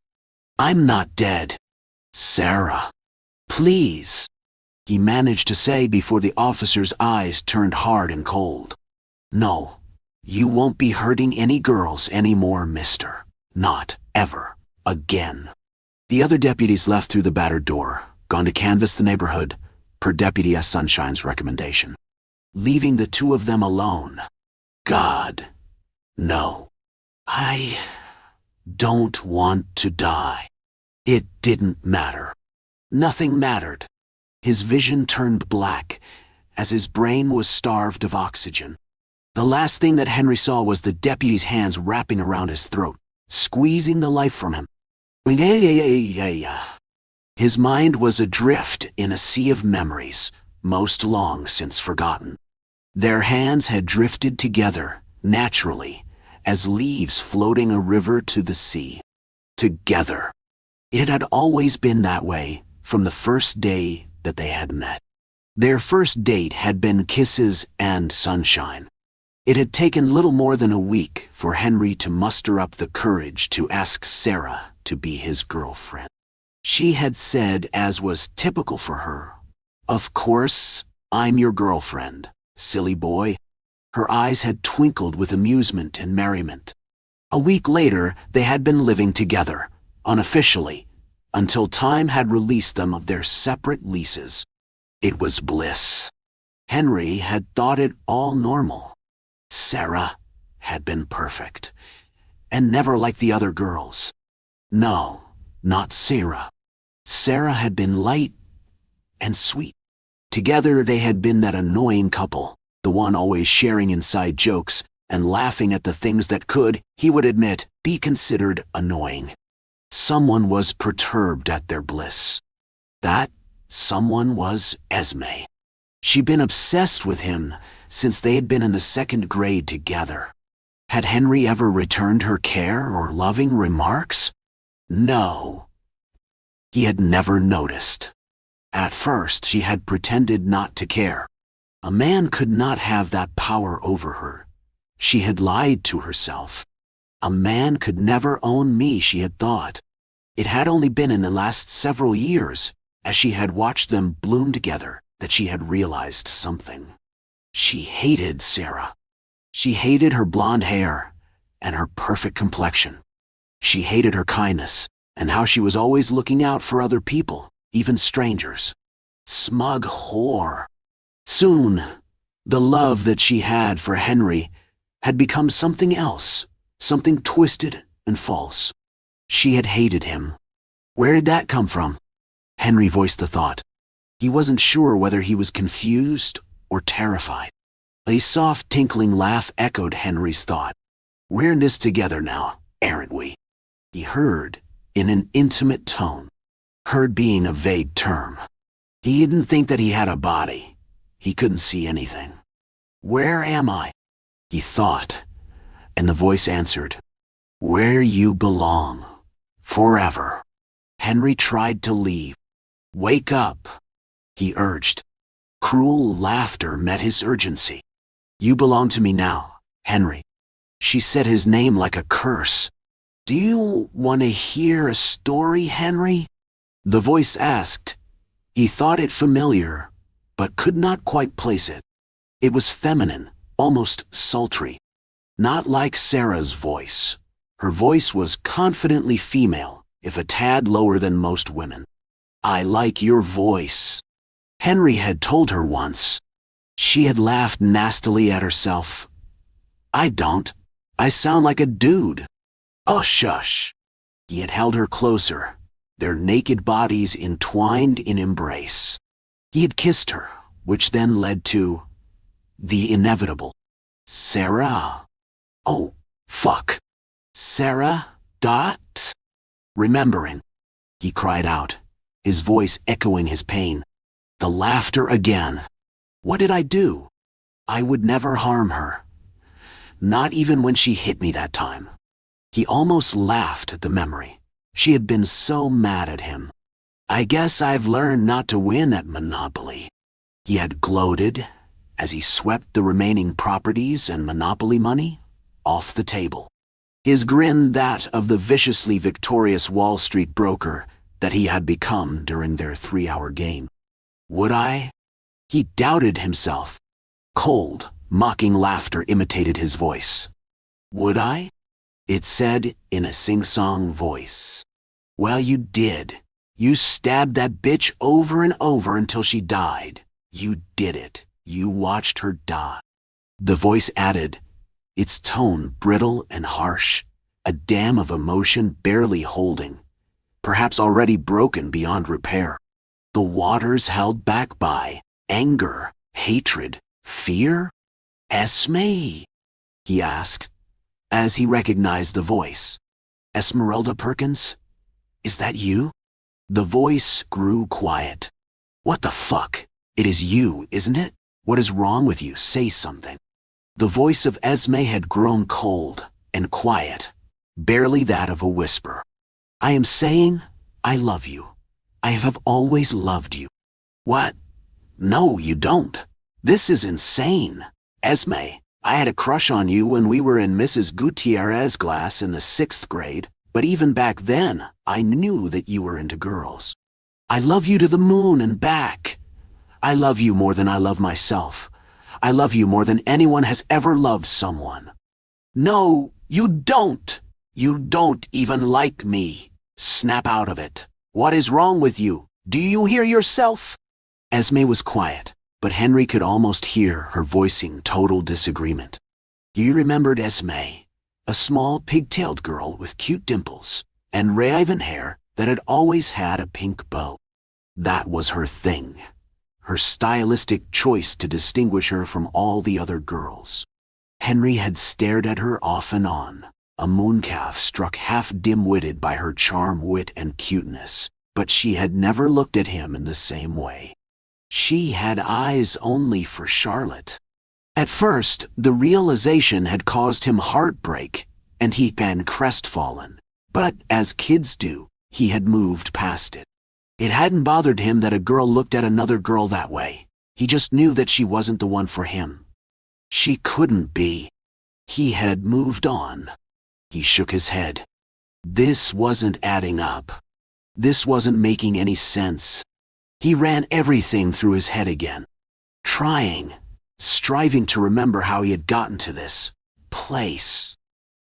dead. Sarah, please, he managed to say before the officer's eyes turned hard and cold. No, you won't be hurting any girls anymore, mister. Not ever again. The other deputies left through the battered door, gone to canvass the neighborhood, per Deputy S. Sunshine's recommendation, leaving the 2 of them alone. God, no. I don't want to die. It didn't matter. Nothing mattered. His vision turned black as his brain was starved of oxygen. The last thing that Henry saw was the deputy's hands wrapping around his throat, squeezing the life from him. His mind was adrift in a sea of memories, most long since forgotten. Their hands had drifted together, naturally, as leaves floating a river to the sea. Together. It had always been that way, from the first day that they had met. Their first date had been kisses and sunshine. It had taken little more than a week for Henry to muster up the courage to ask Sarah to be his girlfriend. She had said, as was typical for her, "Of course, I'm your girlfriend, silly boy." Her eyes had twinkled with amusement and merriment. A week later, they had been living together, unofficially, until time had released them of their separate leases. It was bliss. Henry had thought it all normal. Sarah had been perfect, and never like the other girls. No, not Sarah. Sarah had been light and sweet. Together they had been that annoying couple, the one always sharing inside jokes and laughing at the things that could, he would admit, be considered annoying. Someone was perturbed at their bliss. That someone was Esme. She'd been obsessed with him since they had been in the second grade together. Had Henry ever returned her care or loving remarks? No. He had never noticed. At first, she had pretended not to care. A man could not have that power over her. She had lied to herself. A man could never own me, she had thought. It had only been in the last several years, as she had watched them bloom together, that she had realized something. She hated Sarah. She hated her blonde hair and her perfect complexion. She hated her kindness and how she was always looking out for other people, even strangers. Smug whore. Soon, the love that she had for Henry had become something else, something twisted and false. She had hated him. Where did that come from? Henry voiced the thought. He wasn't sure whether he was confused or terrified. A soft tinkling laugh echoed Henry's thought. "We're in this together now, aren't we?" He heard, in an intimate tone. Heard being a vague term. He didn't think that he had a body. He couldn't see anything. "Where am I?" he thought, and the voice answered, "Where you belong. Forever." Henry tried to leave. "Wake up," he urged. Cruel laughter met his urgency. "You belong to me now, Henry." She said his name like a curse. "Do you want to hear a story, Henry?" The voice asked. He thought it familiar, but could not quite place it. It was feminine, almost sultry. Not like Sarah's voice. Her voice was confidently female, if a tad lower than most women. "I like your voice," Henry had told her once. She had laughed nastily at herself. "I don't. I sound like a dude." "Oh, shush." He had held her closer, their naked bodies entwined in embrace. He had kissed her, which then led to the inevitable. "Sarah." "Oh, fuck." "Sarah, dot." "Remembering," he cried out, his voice echoing his pain. The laughter again. "What did I do? I would never harm her. Not even when she hit me that time." He almost laughed at the memory. She had been so mad at him. "I guess I've learned not to win at Monopoly," he had gloated as he swept the remaining properties and Monopoly money off the table. His grin that of the viciously victorious Wall Street broker that he had become during their 3-hour game. Would I? He doubted himself. Cold, mocking laughter imitated his voice. "Would I?" it said in a sing-song voice. "Well, you did. You stabbed that bitch over and over until she died. You did it. You watched her die." The voice added, its tone brittle and harsh, a dam of emotion barely holding, perhaps already broken beyond repair. The waters held back by anger, hatred, fear? Esme? He asked, as he recognized the voice. Esmeralda Perkins? Is that you? The voice grew quiet. What the fuck? It is you, isn't it? What is wrong with you? Say something. The voice of Esme had grown cold and quiet, barely that of a whisper. I am saying, I love you. I have always loved you. What? No, you don't. This is insane. Esme, I had a crush on you when we were in Mrs. Gutierrez's class in the 6th grade, but even back then, I knew that you were into girls. I love you to the moon and back. I love you more than I love myself. I love you more than anyone has ever loved someone. No, you don't. You don't even like me. Snap out of it. What is wrong with you? Do you hear yourself? Esme was quiet, but Henry could almost hear her voicing total disagreement. He remembered Esme, a small pigtailed girl with cute dimples and raven hair that had always had a pink bow. That was her thing, her stylistic choice to distinguish her from all the other girls. Henry had stared at her off and on, a mooncalf struck half dim-witted by her charm, wit, and cuteness, but she had never looked at him in the same way. She had eyes only for Charlotte. At first, the realization had caused him heartbreak, and he'd been crestfallen, but as kids do, he had moved past it. It hadn't bothered him that a girl looked at another girl that way. He just knew that she wasn't the one for him. She couldn't be. He had moved on. He shook his head. This wasn't adding up. This wasn't making any sense. He ran everything through his head again, striving to remember how he had gotten to this place.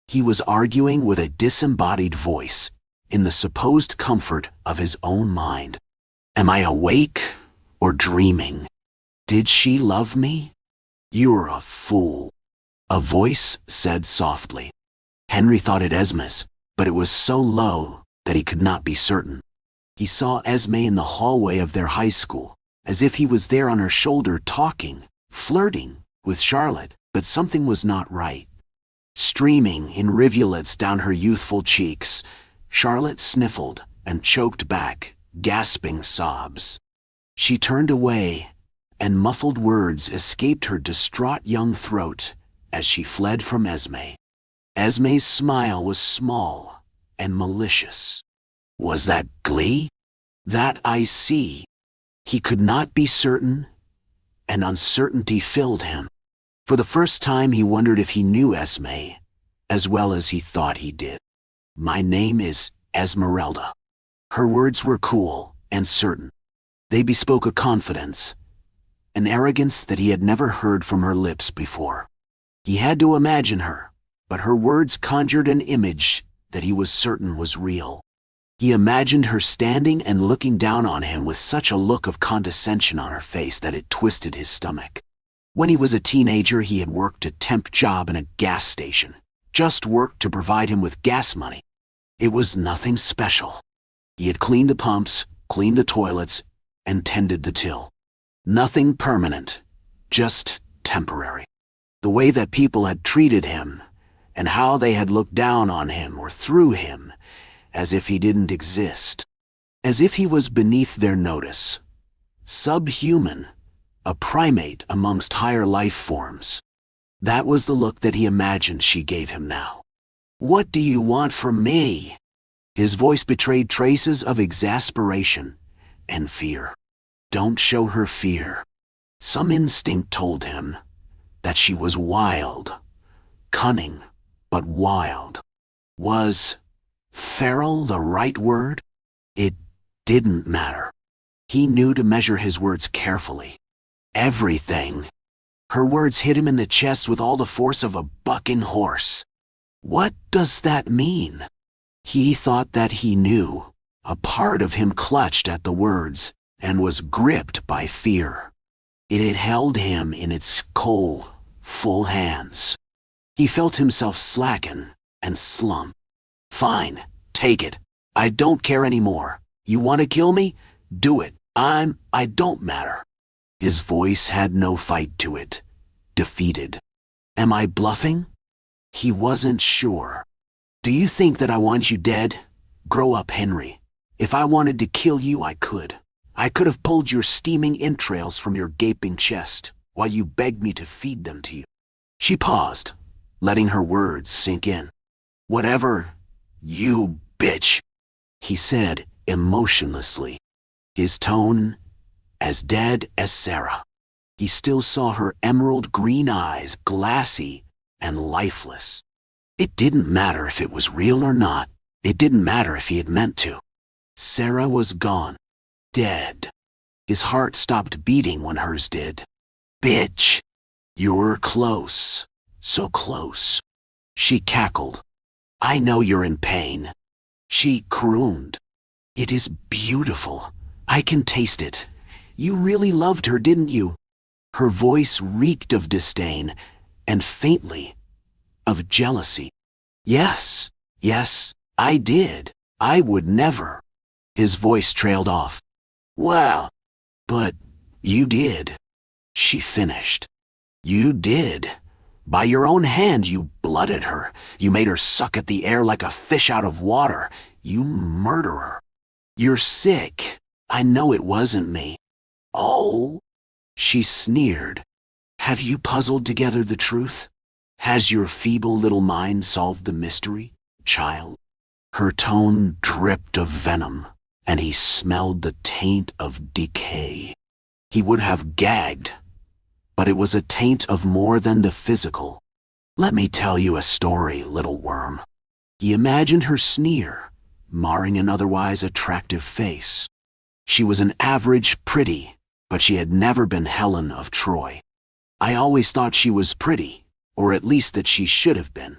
He was arguing with a disembodied voice in the supposed comfort of his own mind. Am I awake or dreaming? Did she love me? You're a fool, a voice said softly. Henry thought it Esme's, but it was so low that he could not be certain. He saw Esme in the hallway of their high school, as if he was there on her shoulder talking, flirting with Charlotte, but something was not right. Streaming in rivulets down her youthful cheeks, Charlotte sniffled and choked back, gasping sobs. She turned away, and muffled words escaped her distraught young throat as she fled from Esme. Esme's smile was small and malicious. Was that glee? That I see. He could not be certain, and uncertainty filled him. For the first time he wondered if he knew Esme as well as he thought he did. My name is Esmeralda. Her words were cool and certain. They bespoke a confidence, an arrogance that he had never heard from her lips before. He had to imagine her, but her words conjured an image that he was certain was real. He imagined her standing and looking down on him with such a look of condescension on her face that it twisted his stomach. When he was a teenager, he had worked a temp job in a gas station, just worked to provide him with gas money. It was nothing special. He had cleaned the pumps, cleaned the toilets, and tended the till. Nothing permanent, just temporary. The way that people had treated him, and how they had looked down on him or through him, as if he didn't exist, as if he was beneath their notice. Subhuman, a primate amongst higher life forms. That was the look that he imagined she gave him now. What do you want from me? His voice betrayed traces of exasperation and fear. Don't show her fear. Some instinct told him that she was wild, cunning, but wild. Was feral the right word? It didn't matter. He knew to measure his words carefully. Everything. Her words hit him in the chest with all the force of a bucking horse. What does that mean? He thought that he knew. A part of him clutched at the words and was gripped by fear. It had held him in its cold, full hands. He felt himself slacken and slump. Fine, take it. I don't care anymore. You want to kill me? Do it. I don't matter. His voice had no fight to it. Defeated. Am I bluffing? He wasn't sure. Do you think that I want you dead? Grow up, Henry. If I wanted to kill you, I could. I could have pulled your steaming entrails from your gaping chest while you begged me to feed them to you. She paused, letting her words sink in. Whatever, you bitch, he said emotionlessly, his tone as dead as Sarah. He still saw her emerald green eyes, glassy and lifeless. It didn't matter if it was real or not. It didn't matter if he had meant to. Sarah was gone. Dead. His heart stopped beating when hers did. Bitch. You're close. So close. She cackled. I know you're in pain. She crooned. It is beautiful. I can taste it. You really loved her, didn't you? Her voice reeked of disdain, and faintly, of jealousy. Yes, I did. I would never. His voice trailed off. Well, but you did. She finished. You did. By your own hand you blooded her. You made her suck at the air like a fish out of water. You murderer. You're sick. I know it wasn't me. Oh, she sneered. Have you puzzled together the truth? Has your feeble little mind solved the mystery, child? Her tone dripped of venom, and he smelled the taint of decay. He would have gagged, but it was a taint of more than the physical. Let me tell you a story, little worm. He imagined her sneer, marring an otherwise attractive face. She was an average pretty, but she had never been Helen of Troy. I always thought she was pretty, or at least that she should have been.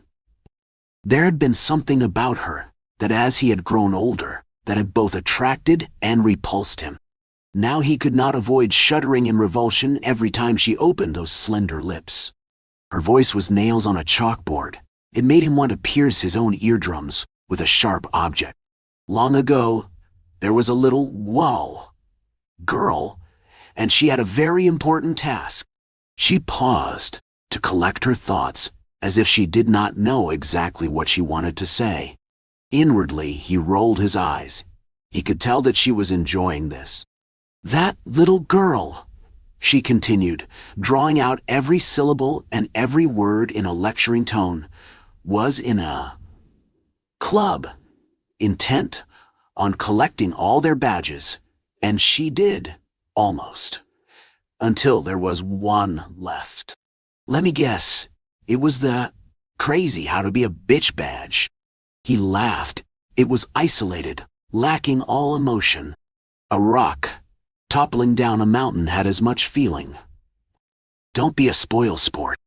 There had been something about her that as he had grown older, that had both attracted and repulsed him. Now he could not avoid shuddering in revulsion every time she opened those slender lips. Her voice was nails on a chalkboard. It made him want to pierce his own eardrums with a sharp object. Long ago, there was a little girl, and she had a very important task. She paused to collect her thoughts as if she did not know exactly what she wanted to say. Inwardly, he rolled his eyes. He could tell that she was enjoying this. That little girl, she continued, drawing out every syllable and every word in a lecturing tone, was in a club, intent on collecting all their badges, and she did, almost, until there was one left. Let me guess, it was the crazy how to be a bitch badge. He laughed. It was isolated, lacking all emotion. A rock toppling down a mountain had as much feeling. Don't be a spoil sport,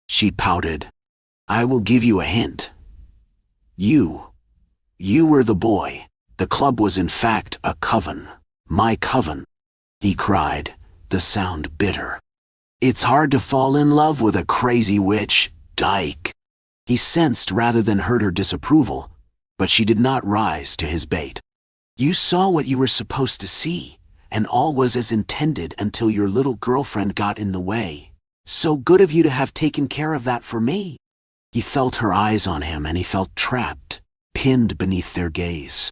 she pouted. I will give you a hint. You were the boy. The club was in fact a coven. My coven, he cried, the sound bitter. It's hard to fall in love with a crazy witch, dyke. He sensed rather than heard her disapproval, but she did not rise to his bait. You saw what you were supposed to see, and all was as intended until your little girlfriend got in the way. So good of you to have taken care of that for me. He felt her eyes on him, and he felt trapped, pinned beneath their gaze.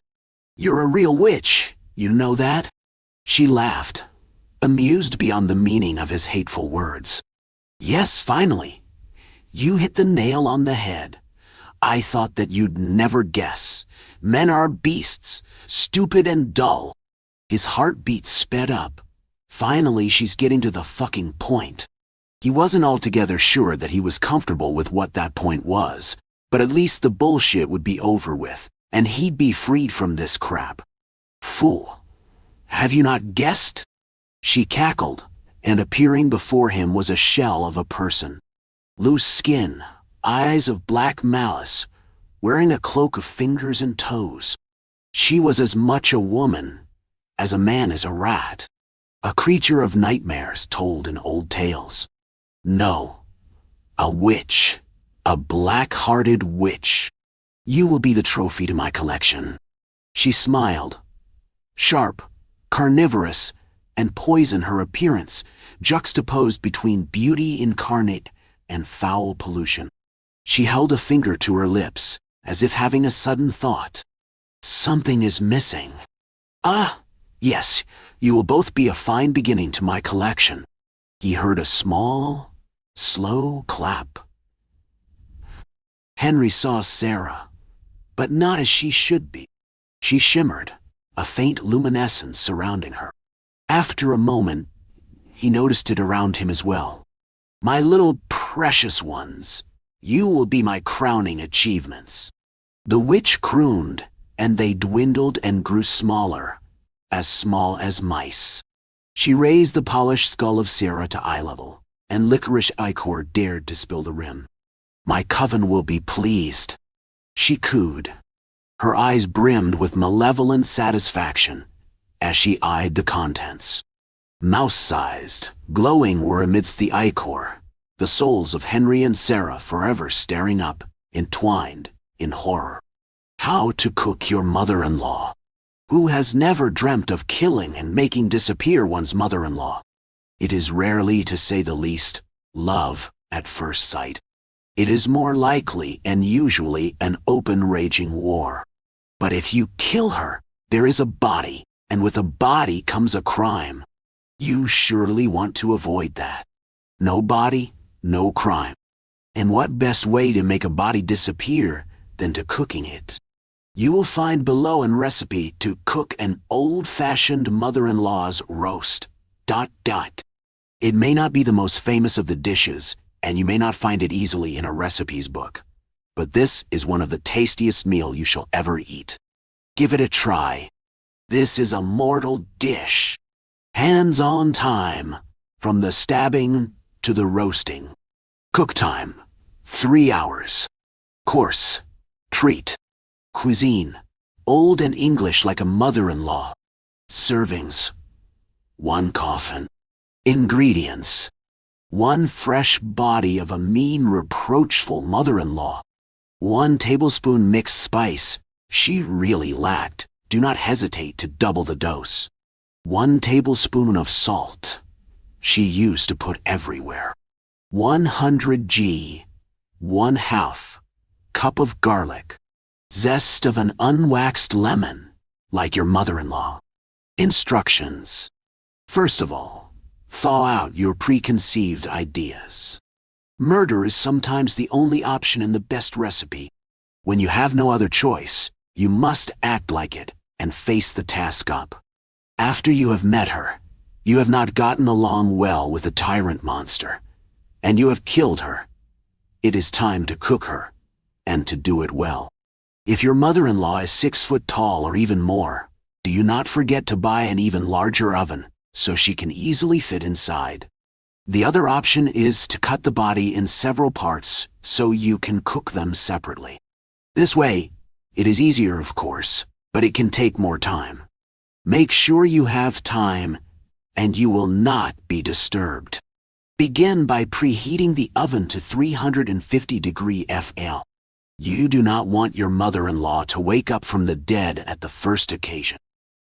You're a real witch, you know that? She laughed, amused beyond the meaning of his hateful words. Yes, finally. You hit the nail on the head. I thought that you'd never guess. Men are beasts, stupid and dull. His heartbeat sped up. Finally, she's getting to the fucking point. He wasn't altogether sure that he was comfortable with what that point was, but at least the bullshit would be over with, and he'd be freed from this crap. Fool. Have you not guessed? She cackled, and appearing before him was a shell of a person. Loose skin, eyes of black malice, wearing a cloak of fingers and toes. She was as much a woman as a man is a rat, a creature of nightmares told in old tales. No, a witch, a black-hearted witch. You will be the trophy to my collection. She smiled. Sharp, carnivorous, and poison her appearance, juxtaposed between beauty incarnate and foul pollution. She held a finger to her lips, as if having a sudden thought. Something is missing. Ah, yes, you will both be a fine beginning to my collection. He heard a small, slow clap. Henry saw Sarah, but not as she should be. She shimmered, a faint luminescence surrounding her. After a moment, he noticed it around him as well. My little precious ones, you will be my crowning achievements. The witch crooned, and they dwindled and grew smaller, as small as mice. She raised the polished skull of Sarah to eye level, and licorice ichor dared to spill the rim. My coven will be pleased, she cooed. Her eyes brimmed with malevolent satisfaction as she eyed the contents. Mouse-sized, glowing were amidst the ichor, the souls of Henry and Sarah forever staring up, entwined in horror. How to cook your mother-in-law? Who has never dreamt of killing and making disappear one's mother-in-law? It is rarely, to say the least, love at first sight. It is more likely and usually an open raging war. But if you kill her, there is a body, and with a body comes a crime. You surely want to avoid that. No body, no crime. And what best way to make a body disappear than to cooking it? You will find below a recipe to cook an old-fashioned mother-in-law's roast. It may not be the most famous of the dishes, and you may not find it easily in a recipes book. But this is one of the tastiest meal you shall ever eat. Give it a try. This is a mortal dish. Hands-on time, from the stabbing to the roasting. Cook time, 3 hours. Course, treat. Cuisine, old and English like a mother-in-law. Servings, 1 coffin. Ingredients, 1 fresh body of a mean, reproachful mother-in-law. 1 tablespoon mixed spice, she really lacked. Do not hesitate to double the dose. 1 tablespoon of salt, she used to put everywhere. 100 g, 1/2 cup of garlic. Zest of an unwaxed lemon, like your mother-in-law. Instructions. First of all, thaw out your preconceived ideas. Murder is sometimes the only option in the best recipe. When you have no other choice, you must act like it and face the task up. After you have met her, you have not gotten along well with the tyrant monster, and you have killed her. It is time to cook her, and to do it well. If your mother-in-law is 6 foot tall or even more, do you not forget to buy an even larger oven, so she can easily fit inside. The other option is to cut the body in several parts so you can cook them separately. This way, it is easier of course, but it can take more time. Make sure you have time, and you will not be disturbed. Begin by preheating the oven to 350 degrees F. You do not want your mother-in-law to wake up from the dead at the first occasion.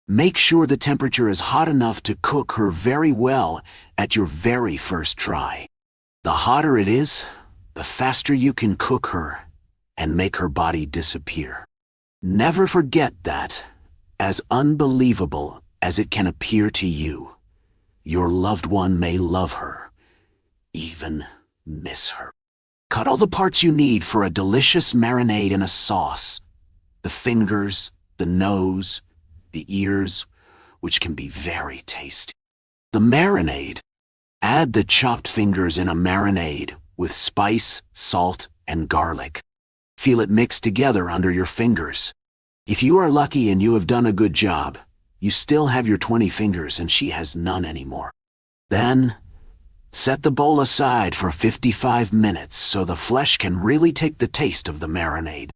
Make sure the temperature is hot enough to cook her very well at your very first try. The hotter it is, the faster you can cook her and make her body disappear. Never forget that, as unbelievable as it can appear to you, your loved one may love her, even miss her. Cut all the parts you need for a delicious marinade in a sauce. The fingers, the nose, the ears, which can be very tasty. The marinade. Add the chopped fingers in a marinade with spice, salt, and garlic. Feel it mix together under your fingers. If you are lucky and you have done a good job, you still have your 20 fingers and she has none anymore. Then, set the bowl aside for 55 minutes so the flesh can really take the taste of the marinade.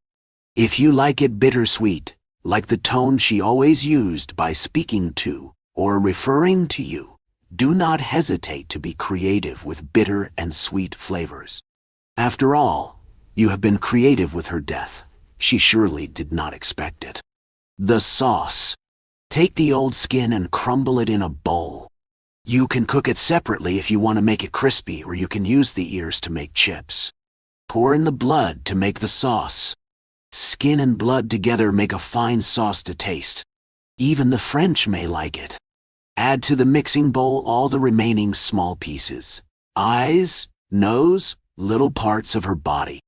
If you like it bittersweet, like the tone she always used by speaking to or referring to you, do not hesitate to be creative with bitter and sweet flavors. After all, you have been creative with her death. She surely did not expect it. The sauce. Take the old skin and crumble it in a bowl. You can cook it separately if you want to make it crispy, or you can use the ears to make chips. Pour in the blood to make the sauce. Skin and blood together make a fine sauce to taste. Even the French may like it. Add to the mixing bowl all the remaining small pieces. Eyes, nose, little parts of her body.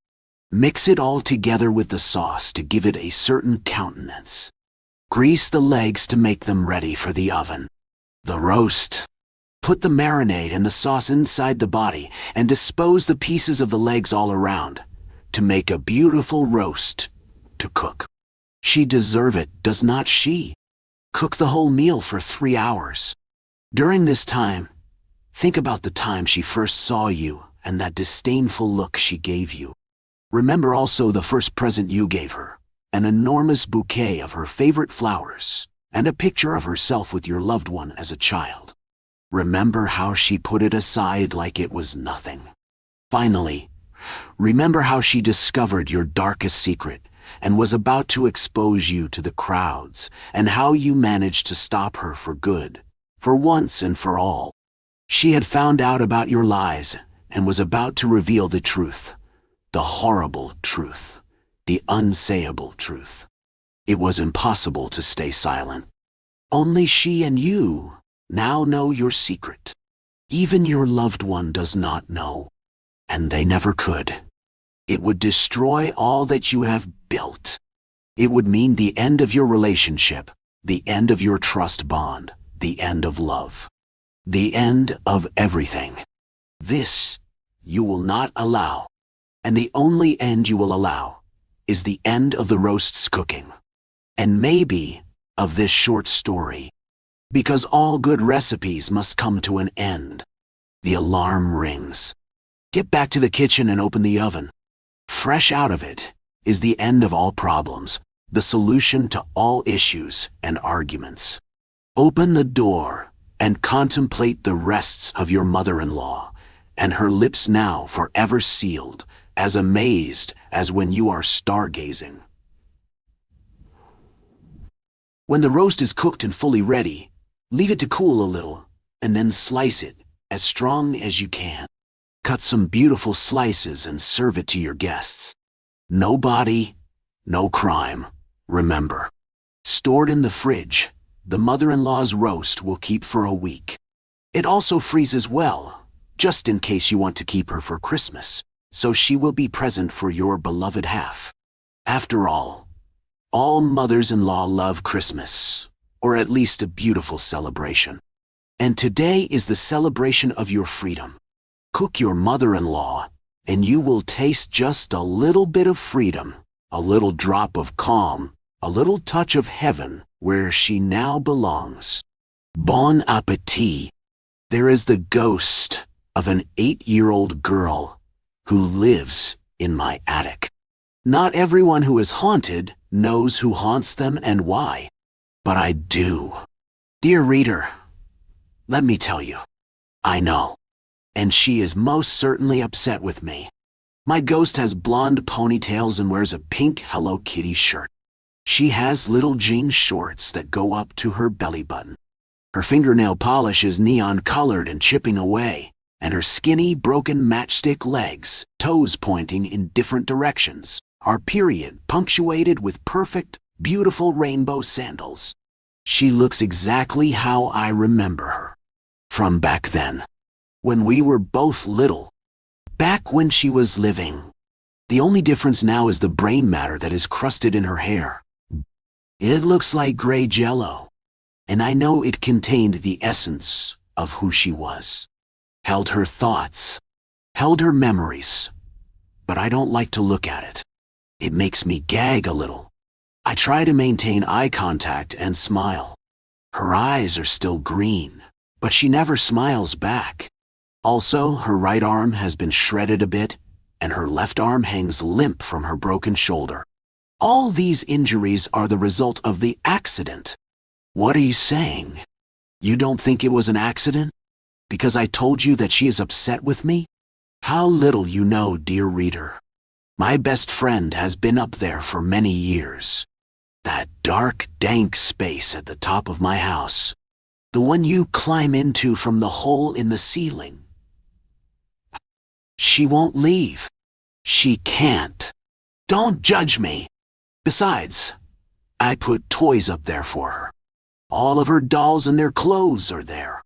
Mix it all together with the sauce to give it a certain countenance. Grease the legs to make them ready for the oven. The roast. Put the marinade and the sauce inside the body and dispose the pieces of the legs all around to make a beautiful roast to cook. She deserve it, does not she? Cook the whole meal for 3 hours. During this time, think about the time she first saw you and that disdainful look she gave you. Remember also the first present you gave her, an enormous bouquet of her favorite flowers, and a picture of herself with your loved one as a child. Remember how she put it aside like it was nothing. Finally, remember how she discovered your darkest secret and was about to expose you to the crowds, and how you managed to stop her for good, for once and for all. She had found out about your lies and was about to reveal the truth, the horrible truth, the unsayable truth. It was impossible to stay silent. Only she and you now know your secret. Even your loved one does not know, and they never could. It would destroy all that you have built. It would mean the end of your relationship, the end of your trust bond, the end of love, the end of everything. This you will not allow, and the only end you will allow is the end of the roast's cooking, and maybe of this short story, because all good recipes must come to an end. The alarm rings. Get back to the kitchen and open the oven. Fresh out of it is the end of all problems, the solution to all issues and arguments. Open the door and contemplate the rests of your mother-in-law, and her lips now forever sealed, as amazed as when you are stargazing. When the roast is cooked and fully ready, leave it to cool a little, and then slice it as strong as you can. Cut some beautiful slices and serve it to your guests. No body, no crime. Remember, stored in the fridge, the mother-in-law's roast will keep for a week. It also freezes well, just in case you want to keep her for Christmas, so she will be present for your beloved half. After all mothers-in-law love Christmas, or at least a beautiful celebration. And today is the celebration of your freedom. Cook your mother-in-law, and you will taste just a little bit of freedom, a little drop of calm, a little touch of heaven where she now belongs. Bon appetit. There is the ghost of an 8-year-old girl who lives in my attic. Not everyone who is haunted knows who haunts them and why, but I do. Dear reader, let me tell you, I know. And she is most certainly upset with me. My ghost has blonde ponytails and wears a pink Hello Kitty shirt. She has little jean shorts that go up to her belly button. Her fingernail polish is neon-colored and chipping away, and her skinny, broken matchstick legs, toes pointing in different directions, are punctuated with perfect, beautiful rainbow sandals. She looks exactly how I remember her. From back then, when we were both little, back when she was living. The only difference now is the brain matter that is crusted in her hair. It looks like gray jello, and I know it contained the essence of who she was. Held her thoughts, held her memories, but I don't like to look at it. It makes me gag a little. I try to maintain eye contact and smile. Her eyes are still green, but she never smiles back. Also, her right arm has been shredded a bit, and her left arm hangs limp from her broken shoulder. All these injuries are the result of the accident. What are you saying? You don't think it was an accident? Because I told you that she is upset with me? How little you know, dear reader. My best friend has been up there for many years. That dark, dank space at the top of my house. The one you climb into from the hole in the ceiling. She won't leave. She can't. Don't judge me. Besides, I put toys up there for her. All of her dolls and their clothes are there.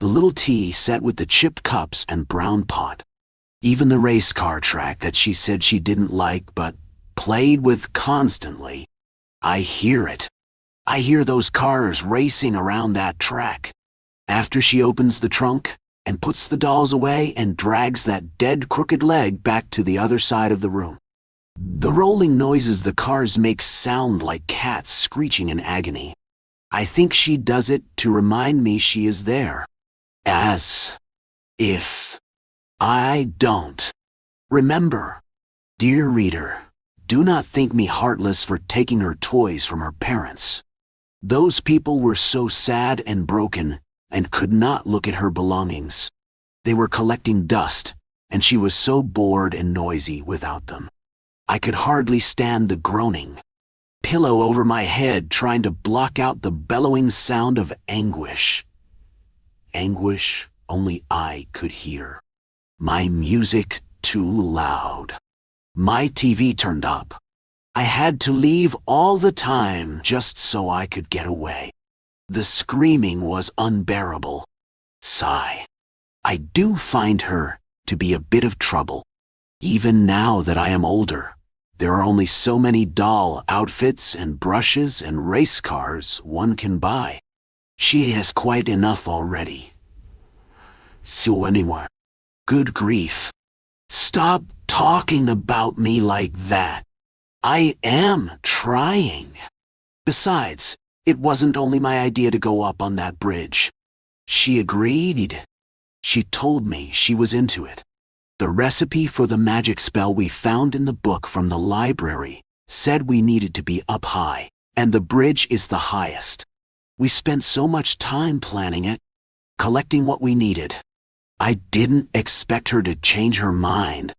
The little tea set with the chipped cups and brown pot. Even the race car track that she said she didn't like but played with constantly. I hear it. I hear those cars racing around that track. After she opens the trunk and puts the dolls away and drags that dead crooked leg back to the other side of the room. The rolling noises the cars make sound like cats screeching in agony. I think she does it to remind me she is there. As if I don't. Remember, dear reader, do not think me heartless for taking her toys from her parents. Those people were so sad and broken and could not look at her belongings. They were collecting dust, and she was so bored and noisy without them. I could hardly stand the groaning. Pillow over my head trying to block out the bellowing sound of anguish. Anguish only I could hear. My music too loud. My TV turned up. I had to leave all the time just so I could get away. The screaming was unbearable. Sigh. I do find her to be a bit of trouble. Even now that I am older, there are only so many doll outfits and brushes and race cars one can buy. She has quite enough already. So anyway, good grief. Stop talking about me like that. I am trying. Besides, it wasn't only my idea to go up on that bridge. She agreed. She told me she was into it. The recipe for the magic spell we found in the book from the library said we needed to be up high, and the bridge is the highest. We spent so much time planning it, collecting what we needed. I didn't expect her to change her mind.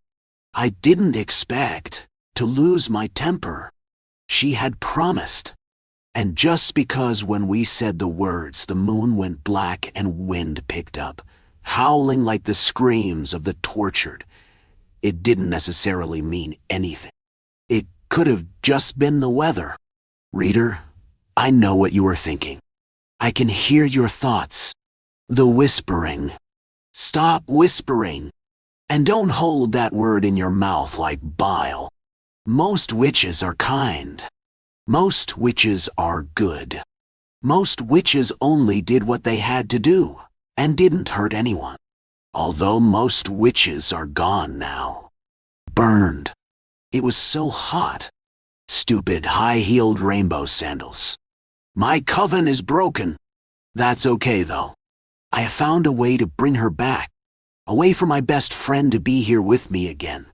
I didn't expect to lose my temper. She had promised. And just because when we said the words the moon went black and wind picked up, howling like the screams of the tortured, it didn't necessarily mean anything. It could have just been the weather. Reader, I know what you are thinking. I can hear your thoughts. The whispering. Stop whispering. And don't hold that word in your mouth like bile. Most witches are kind. Most witches are good. Most witches only did what they had to do and didn't hurt anyone. Although most witches are gone now. Burned. It was so hot. Stupid high-heeled rainbow sandals. My coven is broken. That's okay though. I have found a way to bring her back. A way for my best friend to be here with me again.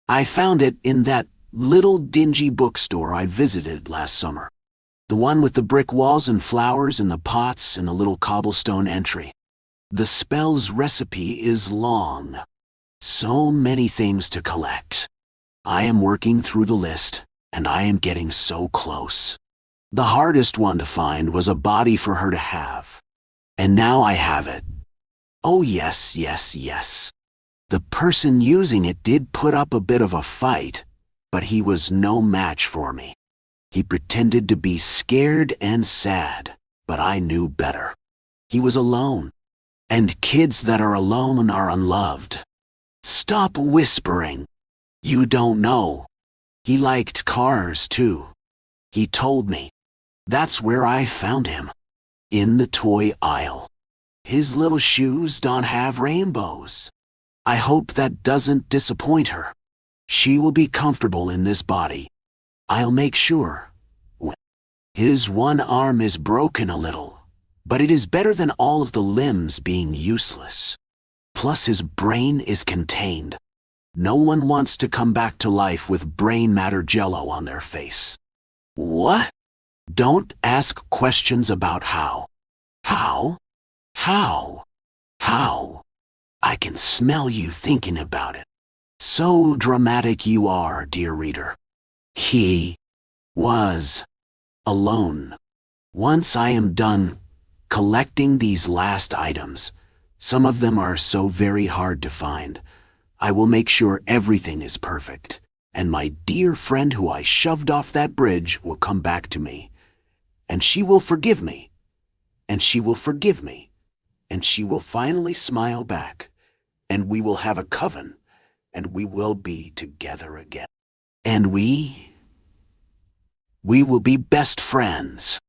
I found it in that little dingy bookstore I visited last summer. The one with the brick walls and flowers and the pots and a little cobblestone entry. The spell's recipe is long. So many things to collect. I am working through the list, and I am getting so close. The hardest one to find was a body for her to have. And now I have it. Oh yes, yes, yes. The person using it did put up a bit of a fight, but he was no match for me. He pretended to be scared and sad, but I knew better. He was alone, and kids that are alone are unloved. Stop whispering. You don't know. He liked cars too. He told me. That's where I found him. In the toy aisle. His little shoes don't have rainbows. I hope that doesn't disappoint her. She will be comfortable in this body. I'll make sure. His one arm is broken a little, but it is better than all of the limbs being useless. Plus his brain is contained. No one wants to come back to life with brain matter jello on their face. What? Don't ask questions about how. How? How? How? I can smell you thinking about it. So dramatic you are, dear reader. He was alone. Once I am done collecting these last items. Some of them are so very hard to find. I will make sure everything is perfect, and my dear friend who I shoved off that bridge will come back to me. And she will forgive me, and she will forgive me, and she will finally smile back, and we will have a coven, and we will be together again. And we will be best friends.